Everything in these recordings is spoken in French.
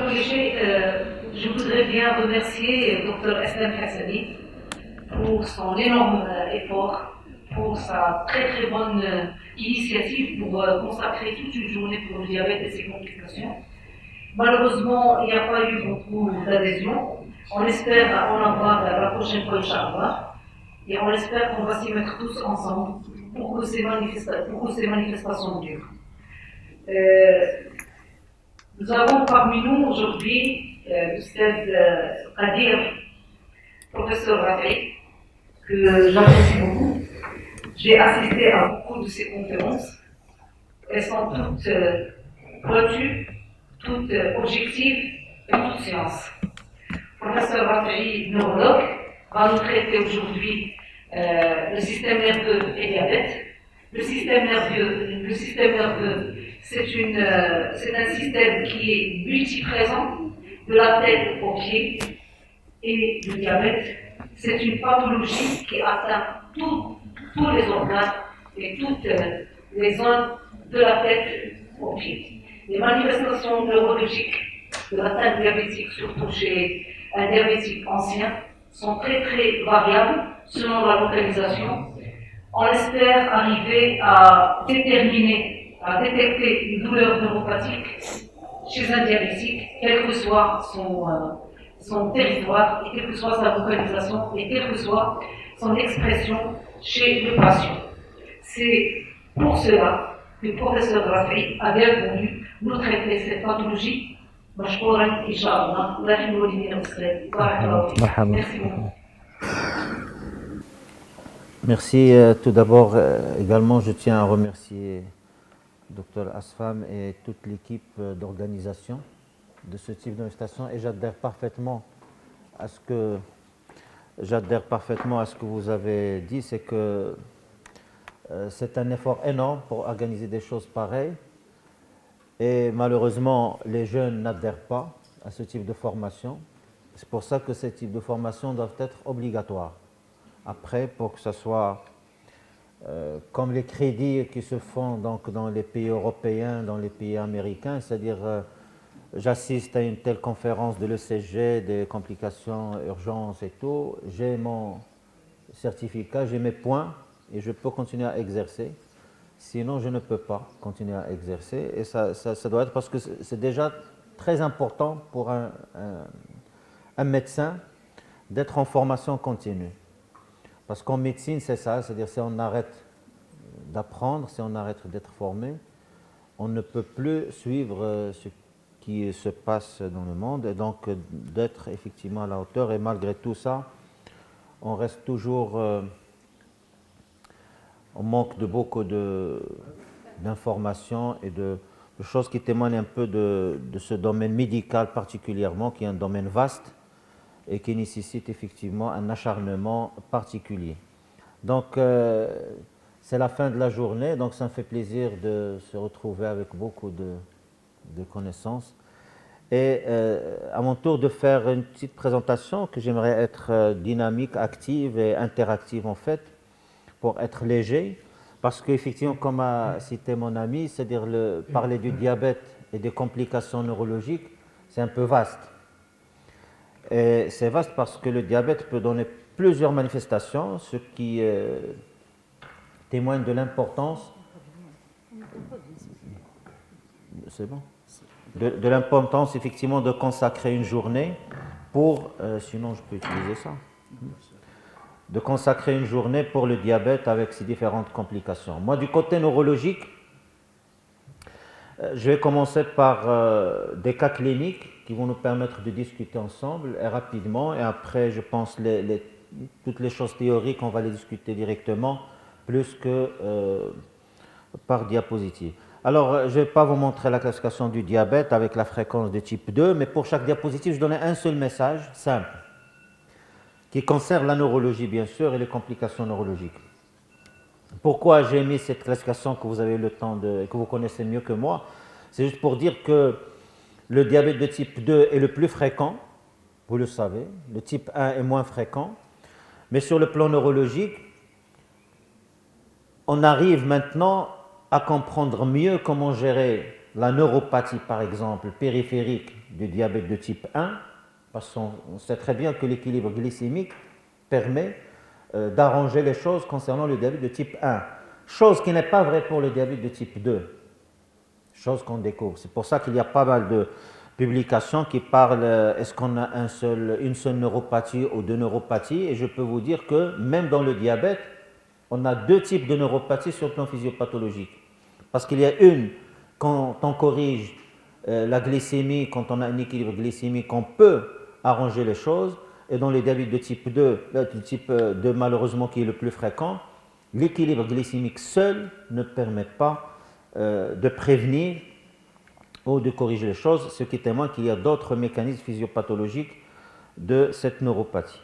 Je voudrais bien remercier Dr Eslam Hassani pour son énorme effort, pour sa très très bonne initiative pour consacrer toute une journée pour le diabète et ses complications. Malheureusement, il n'y a pas eu beaucoup d'adhésion. On espère en avoir la prochaine fois, Inch'Allah. Et on espère qu'on va s'y mettre tous ensemble pour que ces manifestations durent. Nous avons parmi nous aujourd'hui l'Oustaz Qadir, professeur Rafi, que j'apprécie beaucoup. J'ai assisté à beaucoup de ses conférences. Elles sont toutes pointues, toutes objectives et toutes sciences. Professeur Rafi, neurologue, va nous traiter aujourd'hui le système nerveux et diabète. Le système nerveux, c'est un système qui est multiprésent, de la tête aux pieds, et le diabète, c'est une pathologie qui atteint tous les organes et toutes les zones de la tête aux pieds. Les manifestations neurologiques de l'atteinte diabétique, surtout chez un diabétique ancien, sont très très variables selon la localisation. On espère arriver à détecter une douleur neuropathique chez un diabétique, quel que soit son territoire, et quelle que soit sa localisation, et quelle que soit son expression chez le patient. C'est pour cela que le professeur Rafi a bien voulu nous traiter cette pathologie. Merci beaucoup. Merci. Tout d'abord, également, je tiens à remercier Dr Asfam et toute l'équipe d'organisation de ce type d'invitation, et j'adhère parfaitement à ce que vous avez dit, c'est que c'est un effort énorme pour organiser des choses pareilles, et malheureusement, les jeunes n'adhèrent pas à ce type de formation. C'est pour ça que ce type de formation doivent être obligatoires. Après, pour que ce soit comme les crédits qui se font donc dans les pays européens, dans les pays américains, c'est-à-dire j'assiste à une telle conférence de l'ECG, des complications, urgences et tout, j'ai mon certificat, j'ai mes points et je peux continuer à exercer. Sinon, je ne peux pas continuer à exercer, et ça doit être parce que c'est déjà très important pour un médecin d'être en formation continue. Parce qu'en médecine, c'est ça, c'est-à-dire si on arrête d'apprendre, si on arrête d'être formé, on ne peut plus suivre ce qui se passe dans le monde, et donc d'être effectivement à la hauteur. Et malgré tout ça, on reste toujours, on manque de beaucoup d'informations et de choses qui témoignent un peu de ce domaine médical particulièrement, qui est un domaine vaste et qui nécessite effectivement un acharnement particulier. Donc, c'est la fin de la journée, donc ça me fait plaisir de se retrouver avec beaucoup de connaissances. Et à mon tour de faire une petite présentation que j'aimerais être dynamique, active et interactive en fait, pour être léger, parce qu'effectivement, comme a cité mon ami, c'est-à-dire parler du diabète et des complications neurologiques, c'est un peu vaste. Et c'est vaste parce que le diabète peut donner plusieurs manifestations, ce qui témoigne de l'importance. C'est bon. De l'importance effectivement de consacrer une journée pour, sinon je peux utiliser ça, de consacrer une journée pour le diabète avec ses différentes complications. Moi, du côté neurologique, je vais commencer par des cas cliniques qui vont nous permettre de discuter ensemble et rapidement, et après je pense toutes les choses théoriques on va les discuter directement plus que par diapositive. Alors je ne vais pas vous montrer la classification du diabète avec la fréquence de type 2, mais pour chaque diapositive je donnais un seul message simple qui concerne la neurologie bien sûr et les complications neurologiques. Pourquoi j'ai mis cette classification que vous avez le temps que vous connaissez mieux que moi? C'est juste pour dire que le diabète de type 2 est le plus fréquent, vous le savez, le type 1 est moins fréquent, mais sur le plan neurologique, on arrive maintenant à comprendre mieux comment gérer la neuropathie, par exemple, périphérique du diabète de type 1, parce qu'on sait très bien que l'équilibre glycémique permet d'arranger les choses concernant le diabète de type 1. Chose qui n'est pas vraie pour le diabète de type 2. Chose qu'on découvre. C'est pour ça qu'il y a pas mal de publications qui parlent est-ce qu'on a une seule neuropathie ou deux neuropathies. Et je peux vous dire que même dans le diabète, on a deux types de neuropathie sur le plan physiopathologique. Parce qu'il y a une, quand on corrige la glycémie, quand on a un équilibre glycémique, on peut arranger les choses. Et dans les diabètes de type 2, malheureusement qui est le plus fréquent, l'équilibre glycémique seul ne permet pas de prévenir ou de corriger les choses, ce qui témoigne qu'il y a d'autres mécanismes physiopathologiques de cette neuropathie.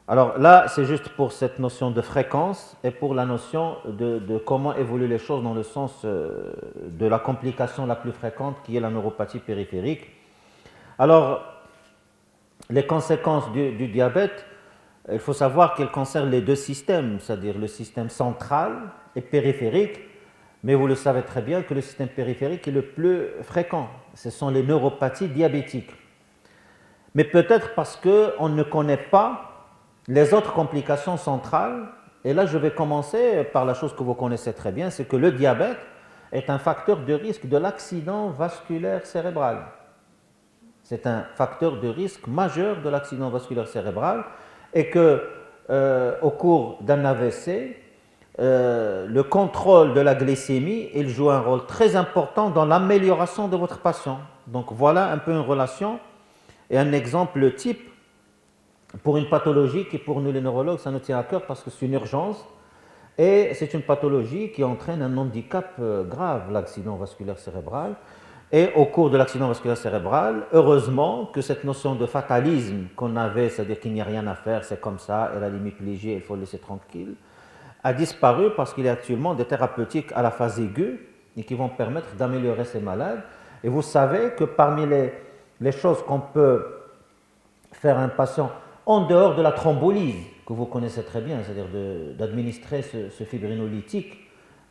Alors là, c'est juste pour cette notion de fréquence et pour la notion de comment évoluent les choses dans le sens de la complication la plus fréquente qui est la neuropathie périphérique. Alors, les conséquences du diabète, il faut savoir qu'elles concernent les deux systèmes, c'est-à-dire le système central et périphérique, mais vous le savez très bien que le système périphérique est le plus fréquent. Ce sont les neuropathies diabétiques. Mais peut-être parce qu'on ne connaît pas les autres complications centrales, et là je vais commencer par la chose que vous connaissez très bien, c'est que le diabète est un facteur de risque de l'accident vasculaire cérébral. C'est un facteur de risque majeur de l'accident vasculaire cérébral et que au cours d'un AVC, le contrôle de la glycémie, il joue un rôle très important dans l'amélioration de votre patient. Donc voilà un peu une relation et un exemple type pour une pathologie qui pour nous les neurologues, ça nous tient à cœur parce que c'est une urgence et c'est une pathologie qui entraîne un handicap grave, l'accident vasculaire cérébral. Et au cours de l'accident vasculaire cérébral, heureusement que cette notion de fatalisme qu'on avait, c'est-à-dire qu'il n'y a rien à faire, c'est comme ça, elle a l'hémiplégie, il faut le laisser tranquille, a disparu parce qu'il y a actuellement des thérapeutiques à la phase aiguë et qui vont permettre d'améliorer ces malades. Et vous savez que parmi les choses qu'on peut faire à un patient, en dehors de la thrombolyse, que vous connaissez très bien, c'est-à-dire d'administrer ce fibrinolytique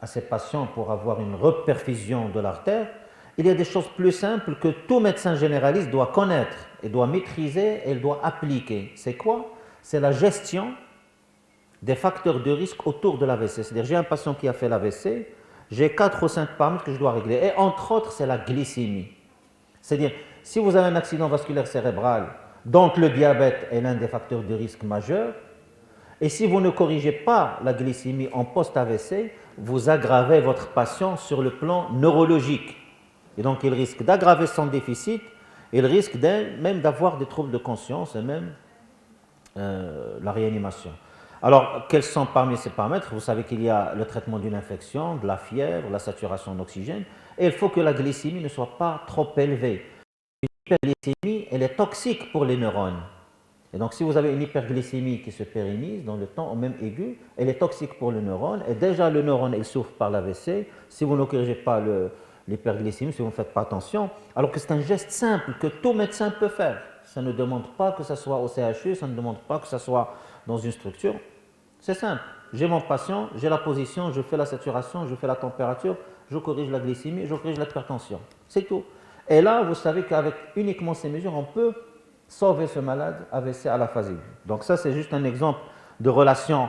à ces patients pour avoir une reperfusion de l'artère, il y a des choses plus simples que tout médecin généraliste doit connaître, et doit maîtriser et doit appliquer. C'est quoi? C'est la gestion des facteurs de risque autour de l'AVC. C'est-à-dire, j'ai un patient qui a fait l'AVC, j'ai 4 ou 5 paramètres que je dois régler. Et entre autres, c'est la glycémie. C'est-à-dire, si vous avez un accident vasculaire cérébral, donc le diabète est l'un des facteurs de risque majeurs, et si vous ne corrigez pas la glycémie en post-AVC, vous aggravez votre patient sur le plan neurologique. Et donc, il risque d'aggraver son déficit, il risque même d'avoir des troubles de conscience et même la réanimation. Alors, quels sont parmi ces paramètres? Vous savez qu'il y a le traitement d'une infection, de la fièvre, la saturation en oxygène, et il faut que la glycémie ne soit pas trop élevée. L'hyperglycémie, elle est toxique pour les neurones. Et donc, si vous avez une hyperglycémie qui se pérennise dans le temps, ou même aiguë, elle est toxique pour le neurone, et déjà le neurone, il souffre par l'AVC. Si vous ne corrigez pas l'hyperglycémie, si vous ne faites pas attention, alors que c'est un geste simple que tout médecin peut faire. Ça ne demande pas que ce soit au CHU, ça ne demande pas que ce soit dans une structure. C'est simple. J'ai mon patient, j'ai la position, je fais la saturation, je fais la température, je corrige la glycémie, je corrige l'hypertension. C'est tout. Et là, vous savez qu'avec uniquement ces mesures, on peut sauver ce malade AVC à la phase aiguë. Donc ça, c'est juste un exemple de relation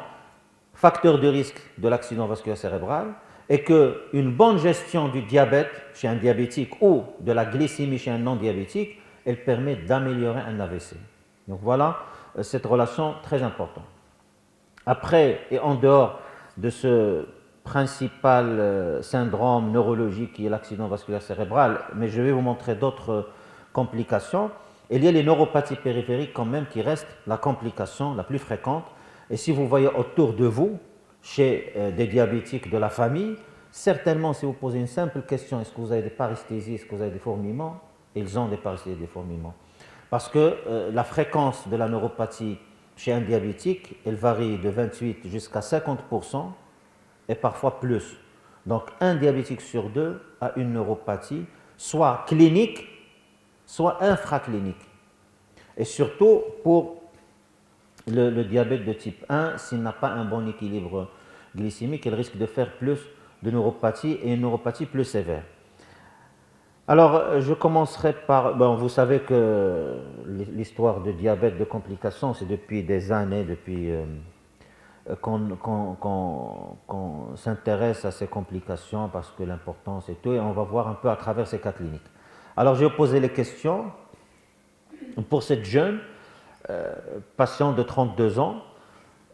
facteur de risque de l'accident vasculaire cérébral et qu'une bonne gestion du diabète chez un diabétique ou de la glycémie chez un non-diabétique, elle permet d'améliorer un AVC. Donc voilà cette relation très importante. Après et en dehors de ce principal syndrome neurologique qui est l'accident vasculaire cérébral, mais je vais vous montrer d'autres complications. Il y a les neuropathies périphériques quand même qui restent la complication la plus fréquente. Et si vous voyez autour de vous, chez des diabétiques de la famille, certainement si vous posez une simple question, est-ce que vous avez des paresthésies, est-ce que vous avez des fourmillements? Ils ont des paresthésies et des fourmillements. Parce que la fréquence de la neuropathie chez un diabétique, elle varie de 28 jusqu'à 50% et parfois plus. Donc un diabétique sur deux a une neuropathie, soit clinique, soit infraclinique. Et surtout pour le diabète de type 1, s'il n'a pas un bon équilibre glycémique, il risque de faire plus de neuropathie et une neuropathie plus sévère. Alors, je commencerai par... Bon, vous savez que l'histoire de diabète, de complications, c'est depuis des années, depuis qu'on s'intéresse à ces complications parce que l'importance et tout, et on va voir un peu à travers ces cas cliniques. Alors, j'ai posé les questions pour cette jeune patiente de 32 ans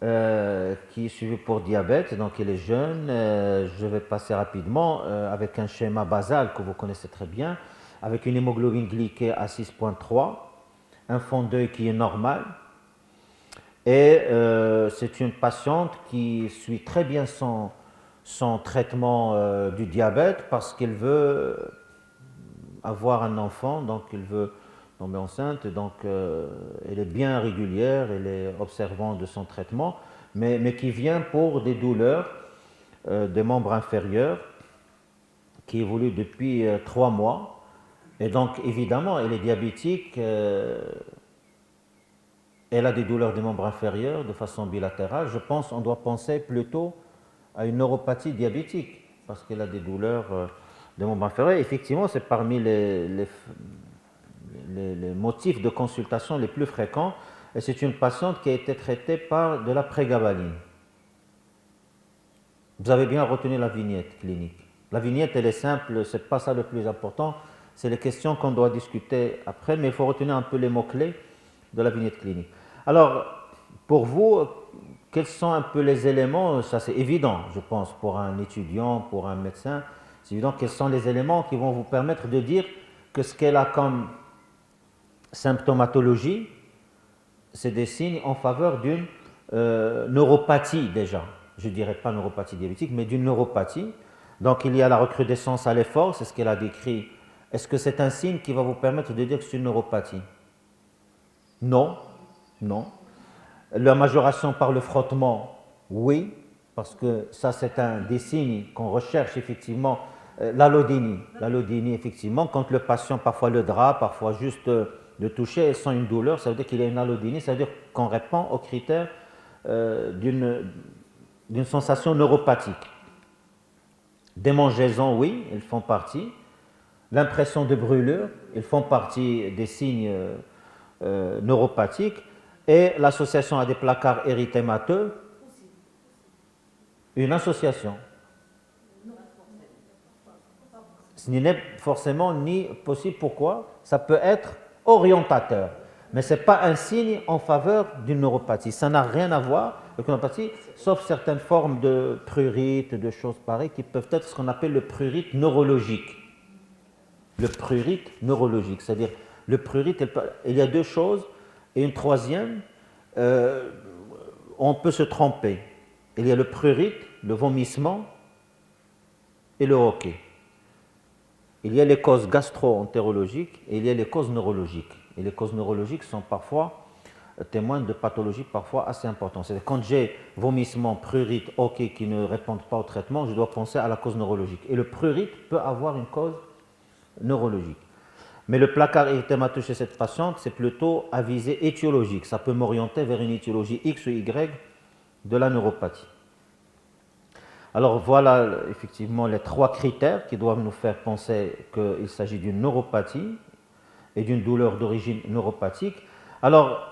qui est suivie pour diabète, donc elle est jeune. Je vais passer rapidement avec un schéma basal que vous connaissez très bien, avec une hémoglobine glyquée à 6,3, un fond d'œil qui est normal, et c'est une patiente qui suit très bien son traitement du diabète parce qu'elle veut avoir un enfant, donc elle veut tomber enceinte, donc elle est bien régulière, elle est observante de son traitement, mais qui vient pour des douleurs des membres inférieurs qui évoluent depuis 3 mois. Et donc évidemment, elle est diabétique, elle a des douleurs des membres inférieurs de façon bilatérale. Je pense on doit penser plutôt à une neuropathie diabétique parce qu'elle a des douleurs des membres inférieurs. Effectivement, c'est parmi les motifs de consultation les plus fréquents, et c'est une patiente qui a été traitée par de la prégabaline. Vous avez bien retenu la vignette clinique. La vignette, elle est simple, c'est pas ça le plus important, c'est les questions qu'on doit discuter après, mais il faut retenir un peu les mots-clés de la vignette clinique. Alors, pour vous, quels sont un peu les éléments, ça c'est évident, je pense, pour un étudiant, pour un médecin, c'est évident quels sont les éléments qui vont vous permettre de dire que ce qu'elle a comme symptomatologie, c'est des signes en faveur d'une neuropathie déjà. Je ne dirais pas neuropathie diabétique, mais d'une neuropathie. Donc il y a la recrudescence à l'effort, c'est ce qu'elle a décrit. Est-ce que c'est un signe qui va vous permettre de dire que c'est une neuropathie? Non, non. La majoration par le frottement, oui, parce que ça c'est un des signes qu'on recherche effectivement. L'allodynie, effectivement, quand le patient, parfois le drap, parfois juste de toucher et sent une douleur, ça veut dire qu'il y a une allodynie, ça veut dire qu'on répond aux critères d'une sensation neuropathique. Démangeaisons, oui, ils font partie. L'impression de brûlure, ils font partie des signes neuropathiques. Et l'association à des placards érythémateux, une association. Ce n'est forcément ni possible. Pourquoi? Ça peut être orientateur, mais ce n'est pas un signe en faveur d'une neuropathie. Ça n'a rien à voir avec une neuropathie, sauf certaines formes de prurite, de choses pareilles, qui peuvent être ce qu'on appelle le prurite neurologique. Le prurite neurologique, c'est-à-dire le prurite, il y a deux choses, et une troisième, on peut se tromper. Il y a le prurite, le vomissement, et le hoquet. Il y a les causes gastro-entérologiques et il y a les causes neurologiques. Et les causes neurologiques sont parfois témoins de pathologies parfois assez importantes. C'est-à-dire quand j'ai vomissement, prurite, hoquet qui ne répondent pas au traitement, je dois penser à la cause neurologique. Et le prurite peut avoir une cause neurologique. Mais le placard érythémateux chez cette patiente, c'est plutôt à visée étiologique. Ça peut m'orienter vers une étiologie X ou Y de la neuropathie. Alors voilà effectivement les 3 critères qui doivent nous faire penser qu'il s'agit d'une neuropathie et d'une douleur d'origine neuropathique. Alors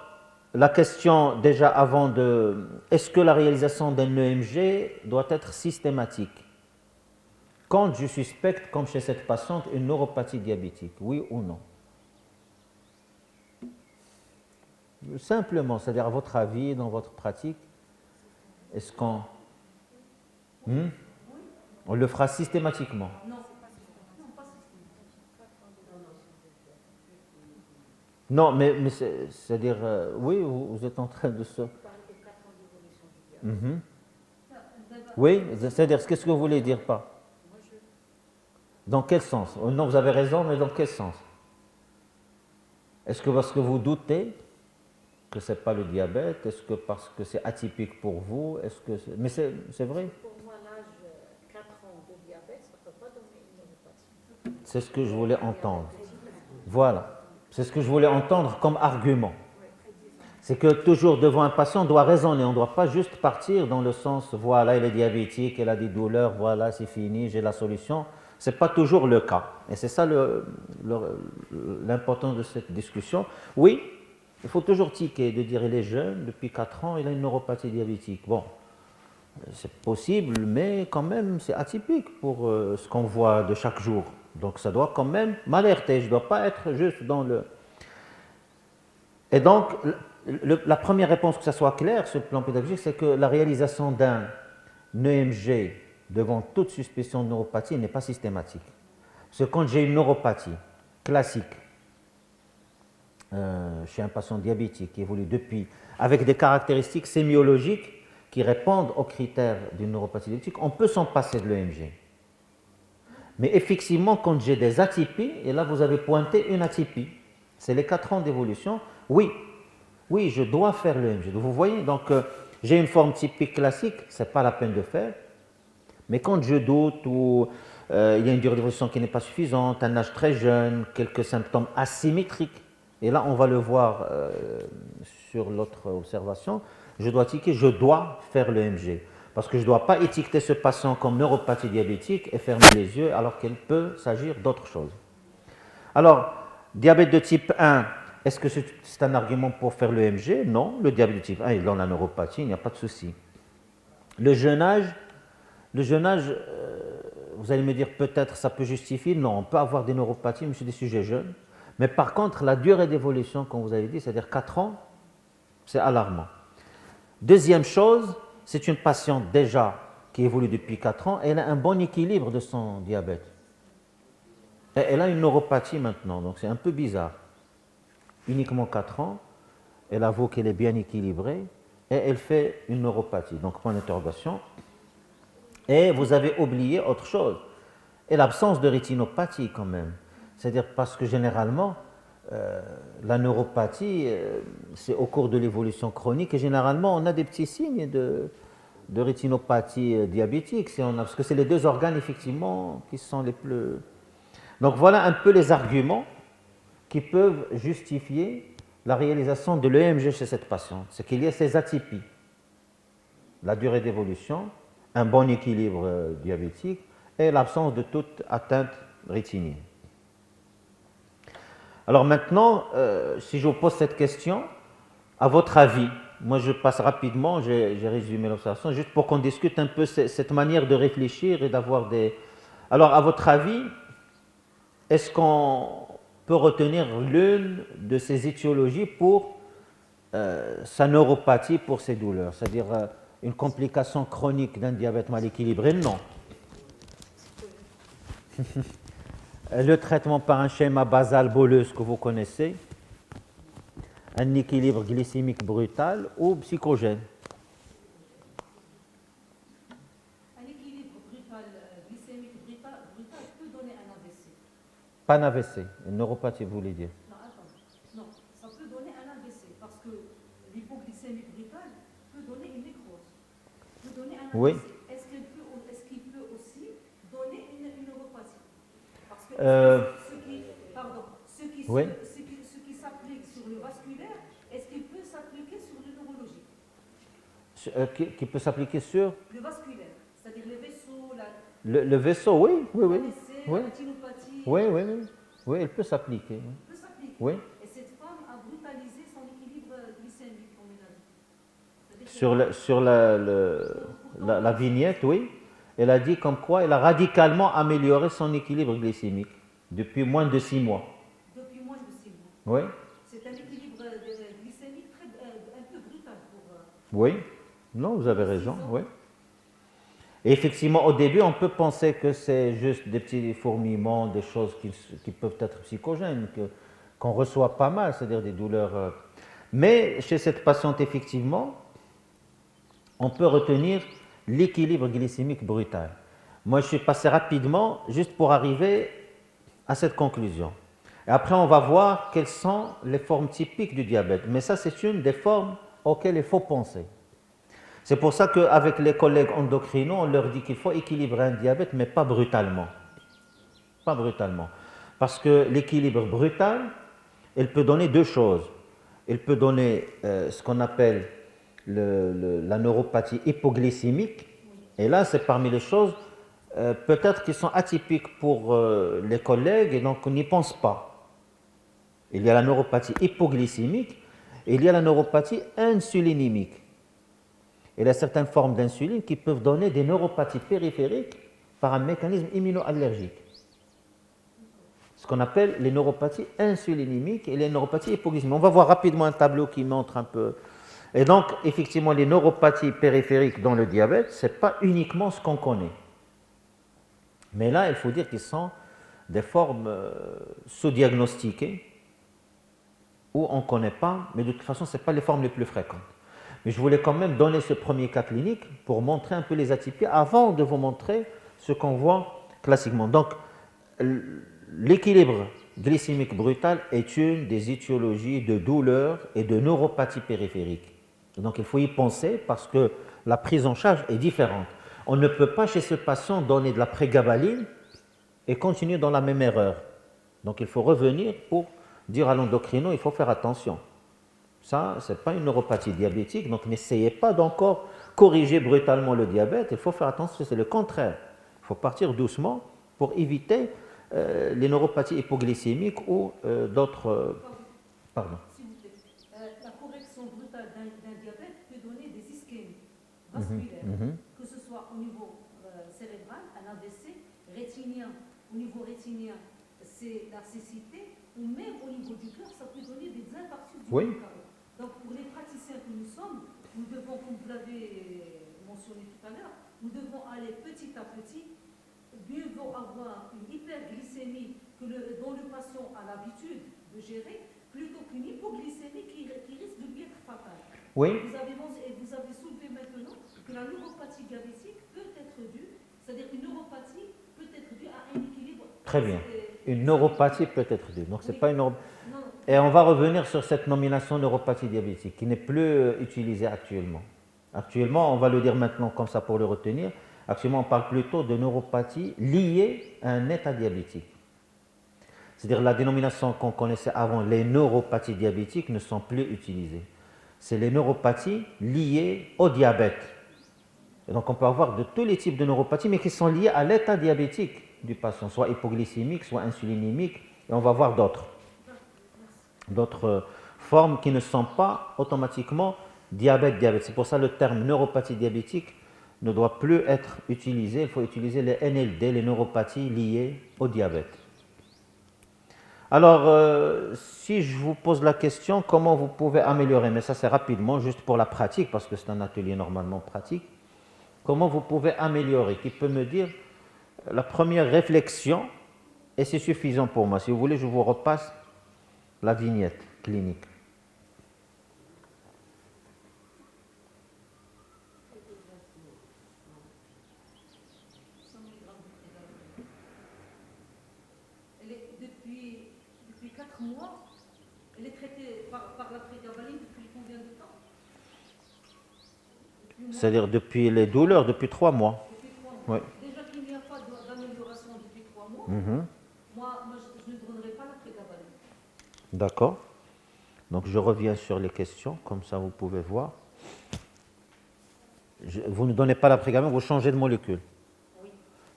la question déjà avant de... Est-ce que la réalisation d'un EMG doit être systématique quand je suspecte, comme chez cette patiente, une neuropathie diabétique, oui ou non? Simplement, c'est-à-dire à votre avis, dans votre pratique, est-ce qu'on... On le fera systématiquement. Non, mais c'est-à-dire, oui, vous êtes en train de se... Oui, c'est-à-dire, qu'est-ce que vous voulez dire par... Dans quel sens? Non, vous avez raison, mais dans quel sens? Est-ce que parce que vous doutez que ce n'est pas le diabète? Est-ce que parce que c'est atypique pour vous? Est-ce que mais c'est vrai? Pour moi, l'âge 4 ans de diabète, ça ne peut pas donner une neuropathie. C'est ce que je voulais entendre. Voilà. C'est ce que je voulais entendre comme argument. C'est que toujours devant un patient, on doit raisonner, on ne doit pas juste partir dans le sens, voilà, il est diabétique, il a des douleurs, voilà, c'est fini, j'ai la solution. Ce n'est pas toujours le cas. Et c'est ça l'importance de cette discussion. Oui, il faut toujours tiquer, de dire il est jeune, depuis 4 ans, il a une neuropathie diabétique. Bon, c'est possible, mais quand même, c'est atypique pour ce qu'on voit de chaque jour. Donc ça doit quand même m'alerter, je ne dois pas être juste dans le... Et donc, la première réponse, que ça soit clair sur le plan pédagogique, c'est que la réalisation d'un EMG devant toute suspicion de neuropathie n'est pas systématique. Parce que quand j'ai une neuropathie classique chez un patient diabétique qui évolue depuis, avec des caractéristiques sémiologiques qui répondent aux critères d'une neuropathie diabétique, on peut s'en passer de l'EMG. Mais effectivement, quand j'ai des atypies, et là vous avez pointé une atypie, c'est les 4 ans d'évolution, oui, je dois faire l'EMG. Vous voyez, donc j'ai une forme typique classique, ce n'est pas la peine de faire. Mais quand je doute ou il y a une durée d'évolution qui n'est pas suffisante, un âge très jeune, quelques symptômes asymétriques, et là on va le voir sur l'autre observation, je dois tiquer, je dois faire l'EMG. Parce que je ne dois pas étiqueter ce patient comme neuropathie diabétique et fermer les yeux alors qu'il peut s'agir d'autre chose. Alors, diabète de type 1, est-ce que c'est un argument pour faire l'EMG? Non, le diabète de type 1 est dans la neuropathie, il n'y a pas de souci. Le jeune âge, vous allez me dire peut-être ça peut justifier. Non, on peut avoir des neuropathies, mais chez des sujets jeunes. Mais par contre, la durée d'évolution, comme vous avez dit, c'est-à-dire 4 ans, c'est alarmant. Deuxième chose, c'est une patiente déjà qui évolue depuis 4 ans, elle a un bon équilibre de son diabète. Et elle a une neuropathie maintenant, donc c'est un peu bizarre. Uniquement 4 ans, elle avoue qu'elle est bien équilibrée et elle fait une neuropathie. Donc point d'interrogation. Et vous avez oublié autre chose, et l'absence de rétinopathie quand même. C'est-à-dire parce que généralement, la neuropathie, c'est au cours de l'évolution chronique, et généralement on a des petits signes de rétinopathie diabétique, parce que c'est les deux organes effectivement qui sont les plus... Donc voilà un peu les arguments qui peuvent justifier la réalisation de l'EMG chez cette patiente. C'est qu'il y a ces atypies, la durée d'évolution, un bon équilibre diabétique et l'absence de toute atteinte rétinienne. Alors maintenant, si je vous pose cette question, à votre avis, moi je passe rapidement, j'ai résumé l'observation, juste pour qu'on discute un peu cette manière de réfléchir et d'avoir des... Alors à votre avis, est-ce qu'on peut retenir l'une de ces étiologies pour sa neuropathie, pour ses douleurs, c'est-à-dire une complication chronique d'un diabète mal équilibré? Non. Le traitement par un schéma basal bolus que vous connaissez, un équilibre glycémique brutal ou psychogène? Un équilibre glycémique brutal peut donner un AVC. Pas un AVC, une neuropathie, vous voulez dire? Non, attends. Non, ça peut donner un AVC parce que l'hypoglycémique brutale peut donner une nécrose, peut donner un AVC. Oui. Est-ce qu'il peut aussi donner une neuropathie? Parce que Oui. ce qui s'applique sur le vasculaire, est-ce qu'il peut s'appliquer sur le neurologique? Qui peut s'appliquer sur? Le vasculaire, c'est-à-dire les vaisseaux, Le vaisseau, oui. l'AVC, Oui. la rétinopathie. Oui, elle peut s'appliquer. Elle peut s'appliquer. Oui. Et cette femme a brutalisé son équilibre glycémique, comme il a dit. Sur la vignette, oui, elle a dit comme quoi elle a radicalement amélioré son équilibre glycémique depuis moins de 6 mois. Depuis moins de 6 mois. Oui. C'est un équilibre glycémique un peu brutal pour... Oui, non, vous avez raison, oui. Et effectivement, au début, on peut penser que c'est juste des petits fourmillements, des choses qui peuvent être psychogènes, qu'on reçoit pas mal, c'est-à-dire des douleurs. Mais chez cette patiente, effectivement, on peut retenir l'équilibre glycémique brutal. Moi, je suis passé rapidement juste pour arriver à cette conclusion. Et après, on va voir quelles sont les formes typiques du diabète. Mais ça, c'est une des formes auxquelles il faut penser. C'est pour ça qu'avec les collègues endocrinos, on leur dit qu'il faut équilibrer un diabète, mais pas brutalement. Pas brutalement. Parce que l'équilibre brutal, elle peut donner deux choses. Elle peut donner ce qu'on appelle la neuropathie hypoglycémique. Et là, c'est parmi les choses peut-être qui sont atypiques pour les collègues et donc on n'y pense pas. Il y a la neuropathie hypoglycémique et il y a la neuropathie insulinimique. Il y a certaines formes d'insuline qui peuvent donner des neuropathies périphériques par un mécanisme immunoallergique. Ce qu'on appelle les neuropathies insulinimiques et les neuropathies hypoglycémiques. On va voir rapidement un tableau qui montre un peu. Et donc, effectivement, les neuropathies périphériques dans le diabète, ce n'est pas uniquement ce qu'on connaît. Mais là, il faut dire qu'ils sont des formes sous-diagnostiquées où on ne connaît pas, mais de toute façon, ce n'est pas les formes les plus fréquentes. Mais je voulais quand même donner ce premier cas clinique pour montrer un peu les atypies avant de vous montrer ce qu'on voit classiquement. Donc, l'équilibre glycémique brutal est une des étiologies de douleur et de neuropathie périphérique. Donc, il faut y penser parce que la prise en charge est différente. On ne peut pas chez ce patient donner de la prégabaline et continuer dans la même erreur. Donc, il faut revenir pour dire à l'endocrino, il faut faire attention. Ça, ce n'est pas une neuropathie diabétique, donc n'essayez pas d'encore corriger brutalement le diabète, il faut faire attention, c'est le contraire. Il faut partir doucement pour éviter les neuropathies hypoglycémiques ou d'autres... pardon. S'il vous plaît. La correction brutale d'un diabète peut donner des ischémies vasculaires, que ce soit au niveau cérébral, un AVC, rétinien, au niveau rétinien, c'est la cécité, ou même au niveau du cœur, ça peut donner des infarctus du myocarde. Donc pour les praticiens que nous sommes, nous devons, comme vous l'avez mentionné tout à l'heure, nous devons aller petit à petit. Mieux vaut avoir une hyperglycémie dont le patient a l'habitude de gérer, plutôt qu'une hypoglycémie qui risque de lui être fatale. Oui. Vous avez soulevé maintenant que la neuropathie diabétique peut être due, c'est-à-dire une neuropathie peut être due à un équilibre. Très bien. Une neuropathie peut être due. Donc c'est pas une neuropathie. Et on va revenir sur cette nomination neuropathie diabétique qui n'est plus utilisée actuellement. Actuellement, on va le dire maintenant comme ça pour le retenir. Actuellement, on parle plutôt de neuropathie liée à un état diabétique. C'est-à-dire la dénomination qu'on connaissait avant, les neuropathies diabétiques, ne sont plus utilisées. C'est les neuropathies liées au diabète. Et donc on peut avoir de tous les types de neuropathies, mais qui sont liées à l'état diabétique du patient, soit hypoglycémique, soit insulinimique, et on va voir d'autres formes qui ne sont pas automatiquement diabète. C'est pour ça que le terme neuropathie diabétique ne doit plus être utilisé. Il faut utiliser les NLD, les neuropathies liées au diabète. Alors, si je vous pose la question, comment vous pouvez améliorer, mais ça c'est rapidement, juste pour la pratique, parce que c'est un atelier normalement pratique, comment vous pouvez améliorer? Qui peut me dire la première réflexion, et c'est suffisant pour moi. Si vous voulez, je vous repasse la vignette clinique. Depuis 4 mois, elle est traitée par la prégabaline depuis combien de temps? C'est-à-dire depuis les douleurs, depuis 3 mois. Depuis 3 mois. Oui. Déjà qu'il n'y a pas d'amélioration depuis 3 mois, moi je ne donnerai pas la prégabaline. D'accord. Donc je reviens sur les questions, comme ça vous pouvez voir. Vous ne donnez pas la prégabaline, vous changez de molécule. Oui.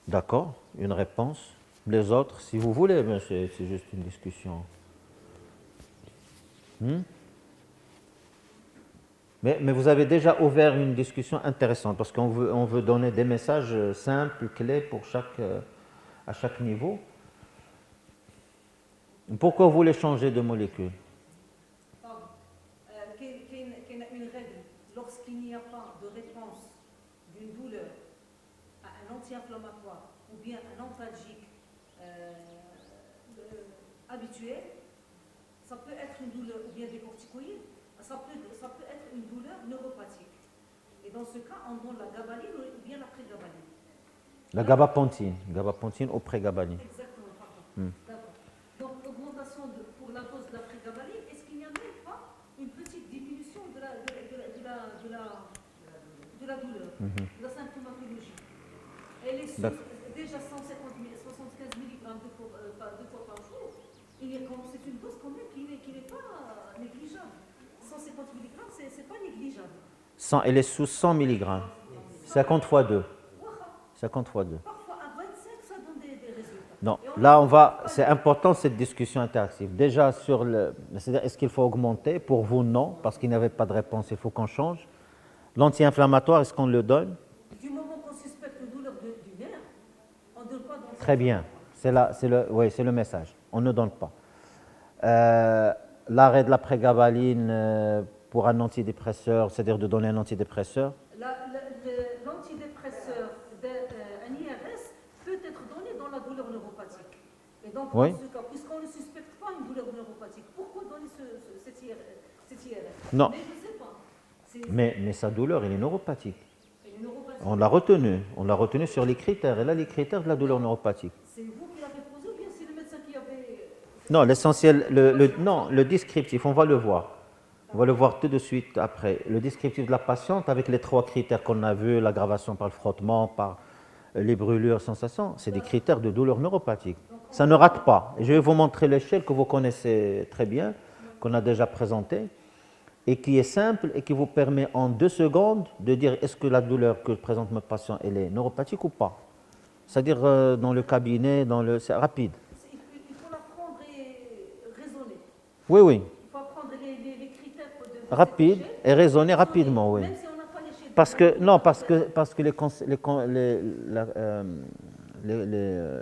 D'accord, une réponse. Les autres, si vous voulez, mais c'est juste une discussion. Mais vous avez déjà ouvert une discussion intéressante, parce qu'on veut donner des messages simples, clés pour à chaque niveau. Pourquoi vous voulez changer de molécule? Pardon. Qu'il y a une règle, lorsqu'il n'y a pas de réponse d'une douleur à un anti-inflammatoire ou bien un antalgique habituel, ça peut être une douleur, ou bien des corticoïdes, ça peut être une douleur neuropathique. Et dans ce cas, on donne la gabaline ou bien la prégabaline. La gabapontine ou prégabaline. Exactement, pardon. D'accord. Donc l'augmentation pour la dose de la prégabaline, est-ce qu'il n'y a même pas une petite diminution de la douleur, de la symptomatologie? Elle est déjà 75 mg deux fois par jour. C'est une dose quand même qui n'est pas négligeable. 150 mg, c'est pas négligeable. Elle est sous 100 mg. 50 fois 2. 50 fois 2. Parfois, à 25, ça donne des résultats. Non, là, c'est important cette discussion interactive. Déjà, c'est-à-dire, est-ce qu'il faut augmenter? Pour vous, non, parce qu'il n'y avait pas de réponse, il faut qu'on change. L'anti-inflammatoire, est-ce qu'on le donne? Du moment qu'on suspecte une douleur du nerf, on ne donne pas d'anti-inflammatoire. Très bien, c'est le message. On ne donne pas. L'arrêt de la prégabaline pour un antidépresseur, c'est-à-dire de donner un antidépresseur. L'antidépresseur un IRS peut être donné dans la douleur neuropathique. Et donc, Oui. dans ce cas, puisqu'on ne suspecte pas une douleur neuropathique, pourquoi donner cet IRS? Non. Mais je ne sais pas. Mais sa douleur, elle est neuropathique. Elle est neuropathique. On l'a retenu sur les critères. Et là, les critères de la douleur neuropathique. C'est vous qui l'avez posé ou bien c'est le médecin qui avait... Non, l'essentiel, le descriptif, on va le voir. On va le voir tout de suite après. Le descriptif de la patiente avec les 3 critères qu'on a vus, l'aggravation par le frottement, par les brûlures, sensations, c'est des critères de douleur neuropathique. Ça ne rate pas. Et je vais vous montrer l'échelle que vous connaissez très bien, qu'on a déjà présentée, et qui est simple et qui vous permet en 2 secondes de dire est-ce que la douleur que présente mon patient, elle est neuropathique ou pas. C'est-à-dire dans le cabinet, c'est rapide. Il faut la prendre et raisonner. Oui. Il faut prendre les critères de Rapide et raisonner rapidement, oui. Même si on n'a pas l'échelle. Parce que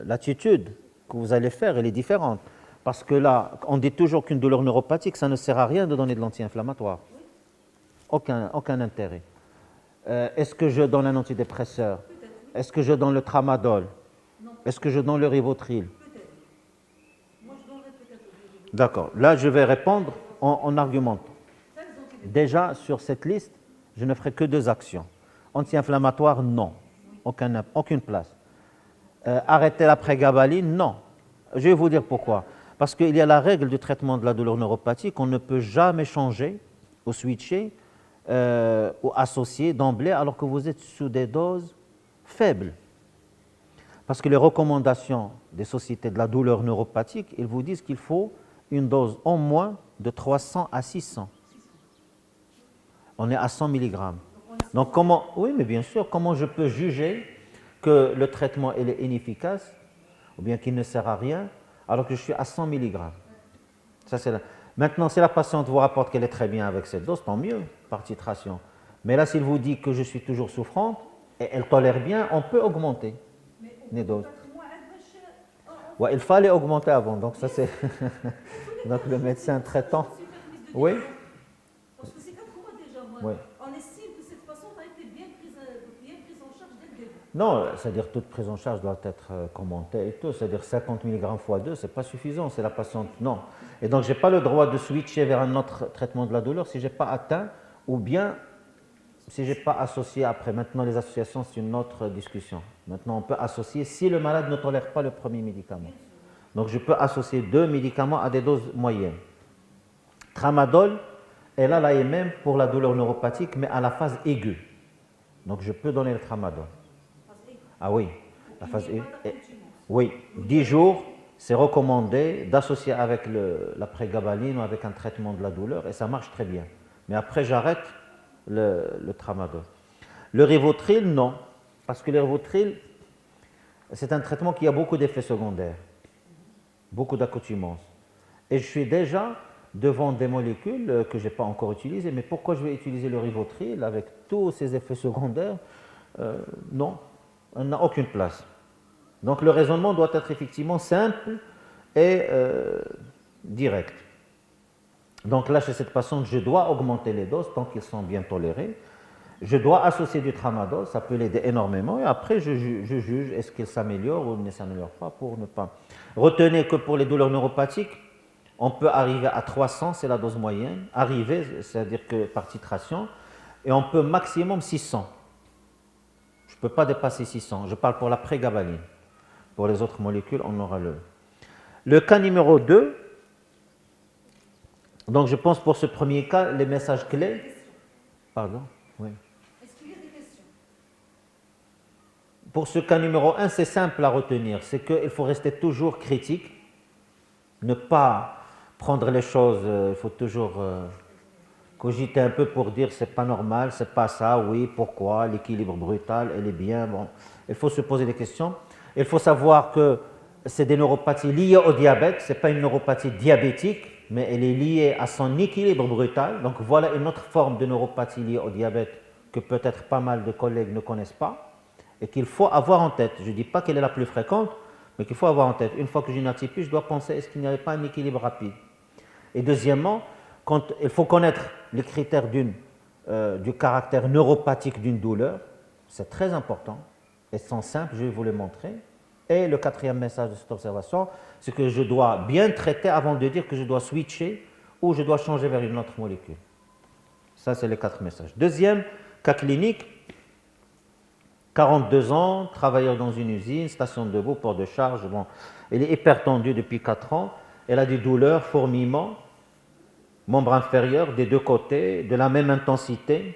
l'attitude que vous allez faire, elle est différente. Parce que là, on dit toujours qu'une douleur neuropathique, ça ne sert à rien de donner de l'anti-inflammatoire. Aucun intérêt. Est-ce que je donne un antidépresseur? Est-ce que je donne le tramadol? Est-ce que je donne le rivotril? Moi, je donnerais peut-être. D'accord. Là, je vais répondre en argumentant. Déjà, sur cette liste, je ne ferai que 2 actions. Anti-inflammatoire, non. Aucune place. Arrêter la prégabaline, non. Je vais vous dire pourquoi. Parce qu'il y a la règle du traitement de la douleur neuropathique, on ne peut jamais changer ou switcher ou associer d'emblée alors que vous êtes sous des doses faibles. Parce que les recommandations des sociétés de la douleur neuropathique, ils vous disent qu'il faut une dose au moins de 300 à 600. On est à 100 mg. Donc oui, mais bien sûr, comment je peux juger que le traitement il est inefficace ou bien qu'il ne sert à rien alors que je suis à 100 mg? Maintenant, si la patiente vous rapporte qu'elle est très bien avec cette dose, tant mieux, par titration. Mais là, s'il vous dit que je suis toujours souffrante et elle tolère bien, on peut augmenter les doses. Ouais, il fallait augmenter avant, donc ça c'est... donc le médecin traitant... Oui. Parce que c'est 4 mois déjà, moi. Oui. On estime que cette patiente a été bien prise en charge dès le début. Non, c'est-à-dire toute prise en charge doit être commentée et tout. C'est-à-dire 50 mg x 2, c'est pas suffisant. C'est la patiente, non. Et donc, je n'ai pas le droit de switcher vers un autre traitement de la douleur si je n'ai pas atteint ou bien si je n'ai pas associé après. Maintenant, les associations, c'est une autre discussion. Maintenant, on peut associer si le malade ne tolère pas le premier médicament. Donc, je peux associer 2 médicaments à des doses moyennes. Tramadol, elle a l'AMM pour la douleur neuropathique, mais à la phase aiguë. Donc, je peux donner le tramadol. Ah oui, la phase aiguë. Oui, 10 jours, c'est recommandé d'associer avec la prégabaline ou avec un traitement de la douleur et ça marche très bien. Mais après, j'arrête le tramadol. Le rivotril, non, parce que le rivotril, c'est un traitement qui a beaucoup d'effets secondaires, beaucoup d'accoutumance. Et je suis déjà devant des molécules que je n'ai pas encore utilisées, mais pourquoi je vais utiliser le rivotril avec tous ces effets secondaires? Non, on n'a aucune place. Donc le raisonnement doit être effectivement simple et direct. Donc là, chez cette patiente, je dois augmenter les doses tant qu'ils sont bien tolérés. Je dois associer du tramadol, ça peut l'aider énormément. Et après, je juge, est-ce qu'il s'améliore ou ne s'améliore pas pour ne pas... Retenez que pour les douleurs neuropathiques, on peut arriver à 300, c'est la dose moyenne. Arriver, c'est-à-dire que par titration. Et on peut maximum 600. Je ne peux pas dépasser 600. Je parle pour la prégabaline. Pour les autres molécules, on aura le cas numéro 2. Donc, je pense pour ce premier cas, les messages clés. Pardon? Oui. Est-ce qu'il y a des questions? Pour ce cas numéro 1, c'est simple à retenir. C'est qu'il faut rester toujours critique. Ne pas prendre les choses, il faut toujours cogiter un peu pour dire c'est pas normal, c'est pas ça, oui, pourquoi, l'équilibre brutal, elle est bien, bon. Il faut se poser des questions. Il faut savoir que c'est des neuropathies liées au diabète, ce n'est pas une neuropathie diabétique, mais elle est liée à son équilibre brutal. Donc voilà une autre forme de neuropathie liée au diabète que peut-être pas mal de collègues ne connaissent pas et qu'il faut avoir en tête. Je ne dis pas qu'elle est la plus fréquente, mais qu'il faut avoir en tête. Une fois que j'ai une atypie, je dois penser est-ce qu'il n'y avait pas un équilibre rapide. Et deuxièmement, il faut connaître les critères du caractère neuropathique d'une douleur. C'est très important. Elles sont simples, je vais vous les montrer. Et le quatrième message de cette observation, c'est que je dois bien traiter avant de dire que je dois switcher ou je dois changer vers une autre molécule. Ça, c'est les 4 messages. Deuxième cas clinique, 42 ans, travailleur dans une usine, station debout, port de charge. Bon, elle est hypertendue depuis 4 ans. Elle a des douleurs, fourmillements, membre inférieur des deux côtés, de la même intensité,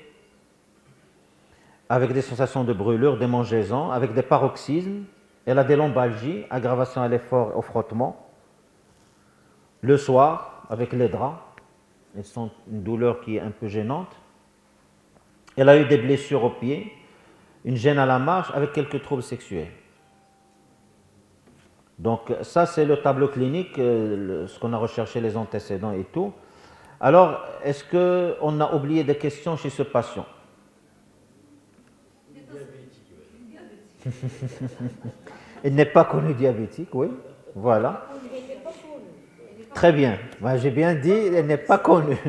avec des sensations de brûlure, démangeaisons, avec des paroxysmes. Elle a des lombalgies, aggravation à l'effort, au frottement. Le soir, avec les draps, elles sont une douleur qui est un peu gênante. Elle a eu des blessures aux pieds, une gêne à la marche avec quelques troubles sexuels. Donc ça, c'est le tableau clinique, ce qu'on a recherché, les antécédents et tout. Alors, est-ce qu'on a oublié des questions chez ce patient? Il n'est pas connu diabétique, oui. Voilà. Très bien. Moi, j'ai bien dit, elle n'est pas connue.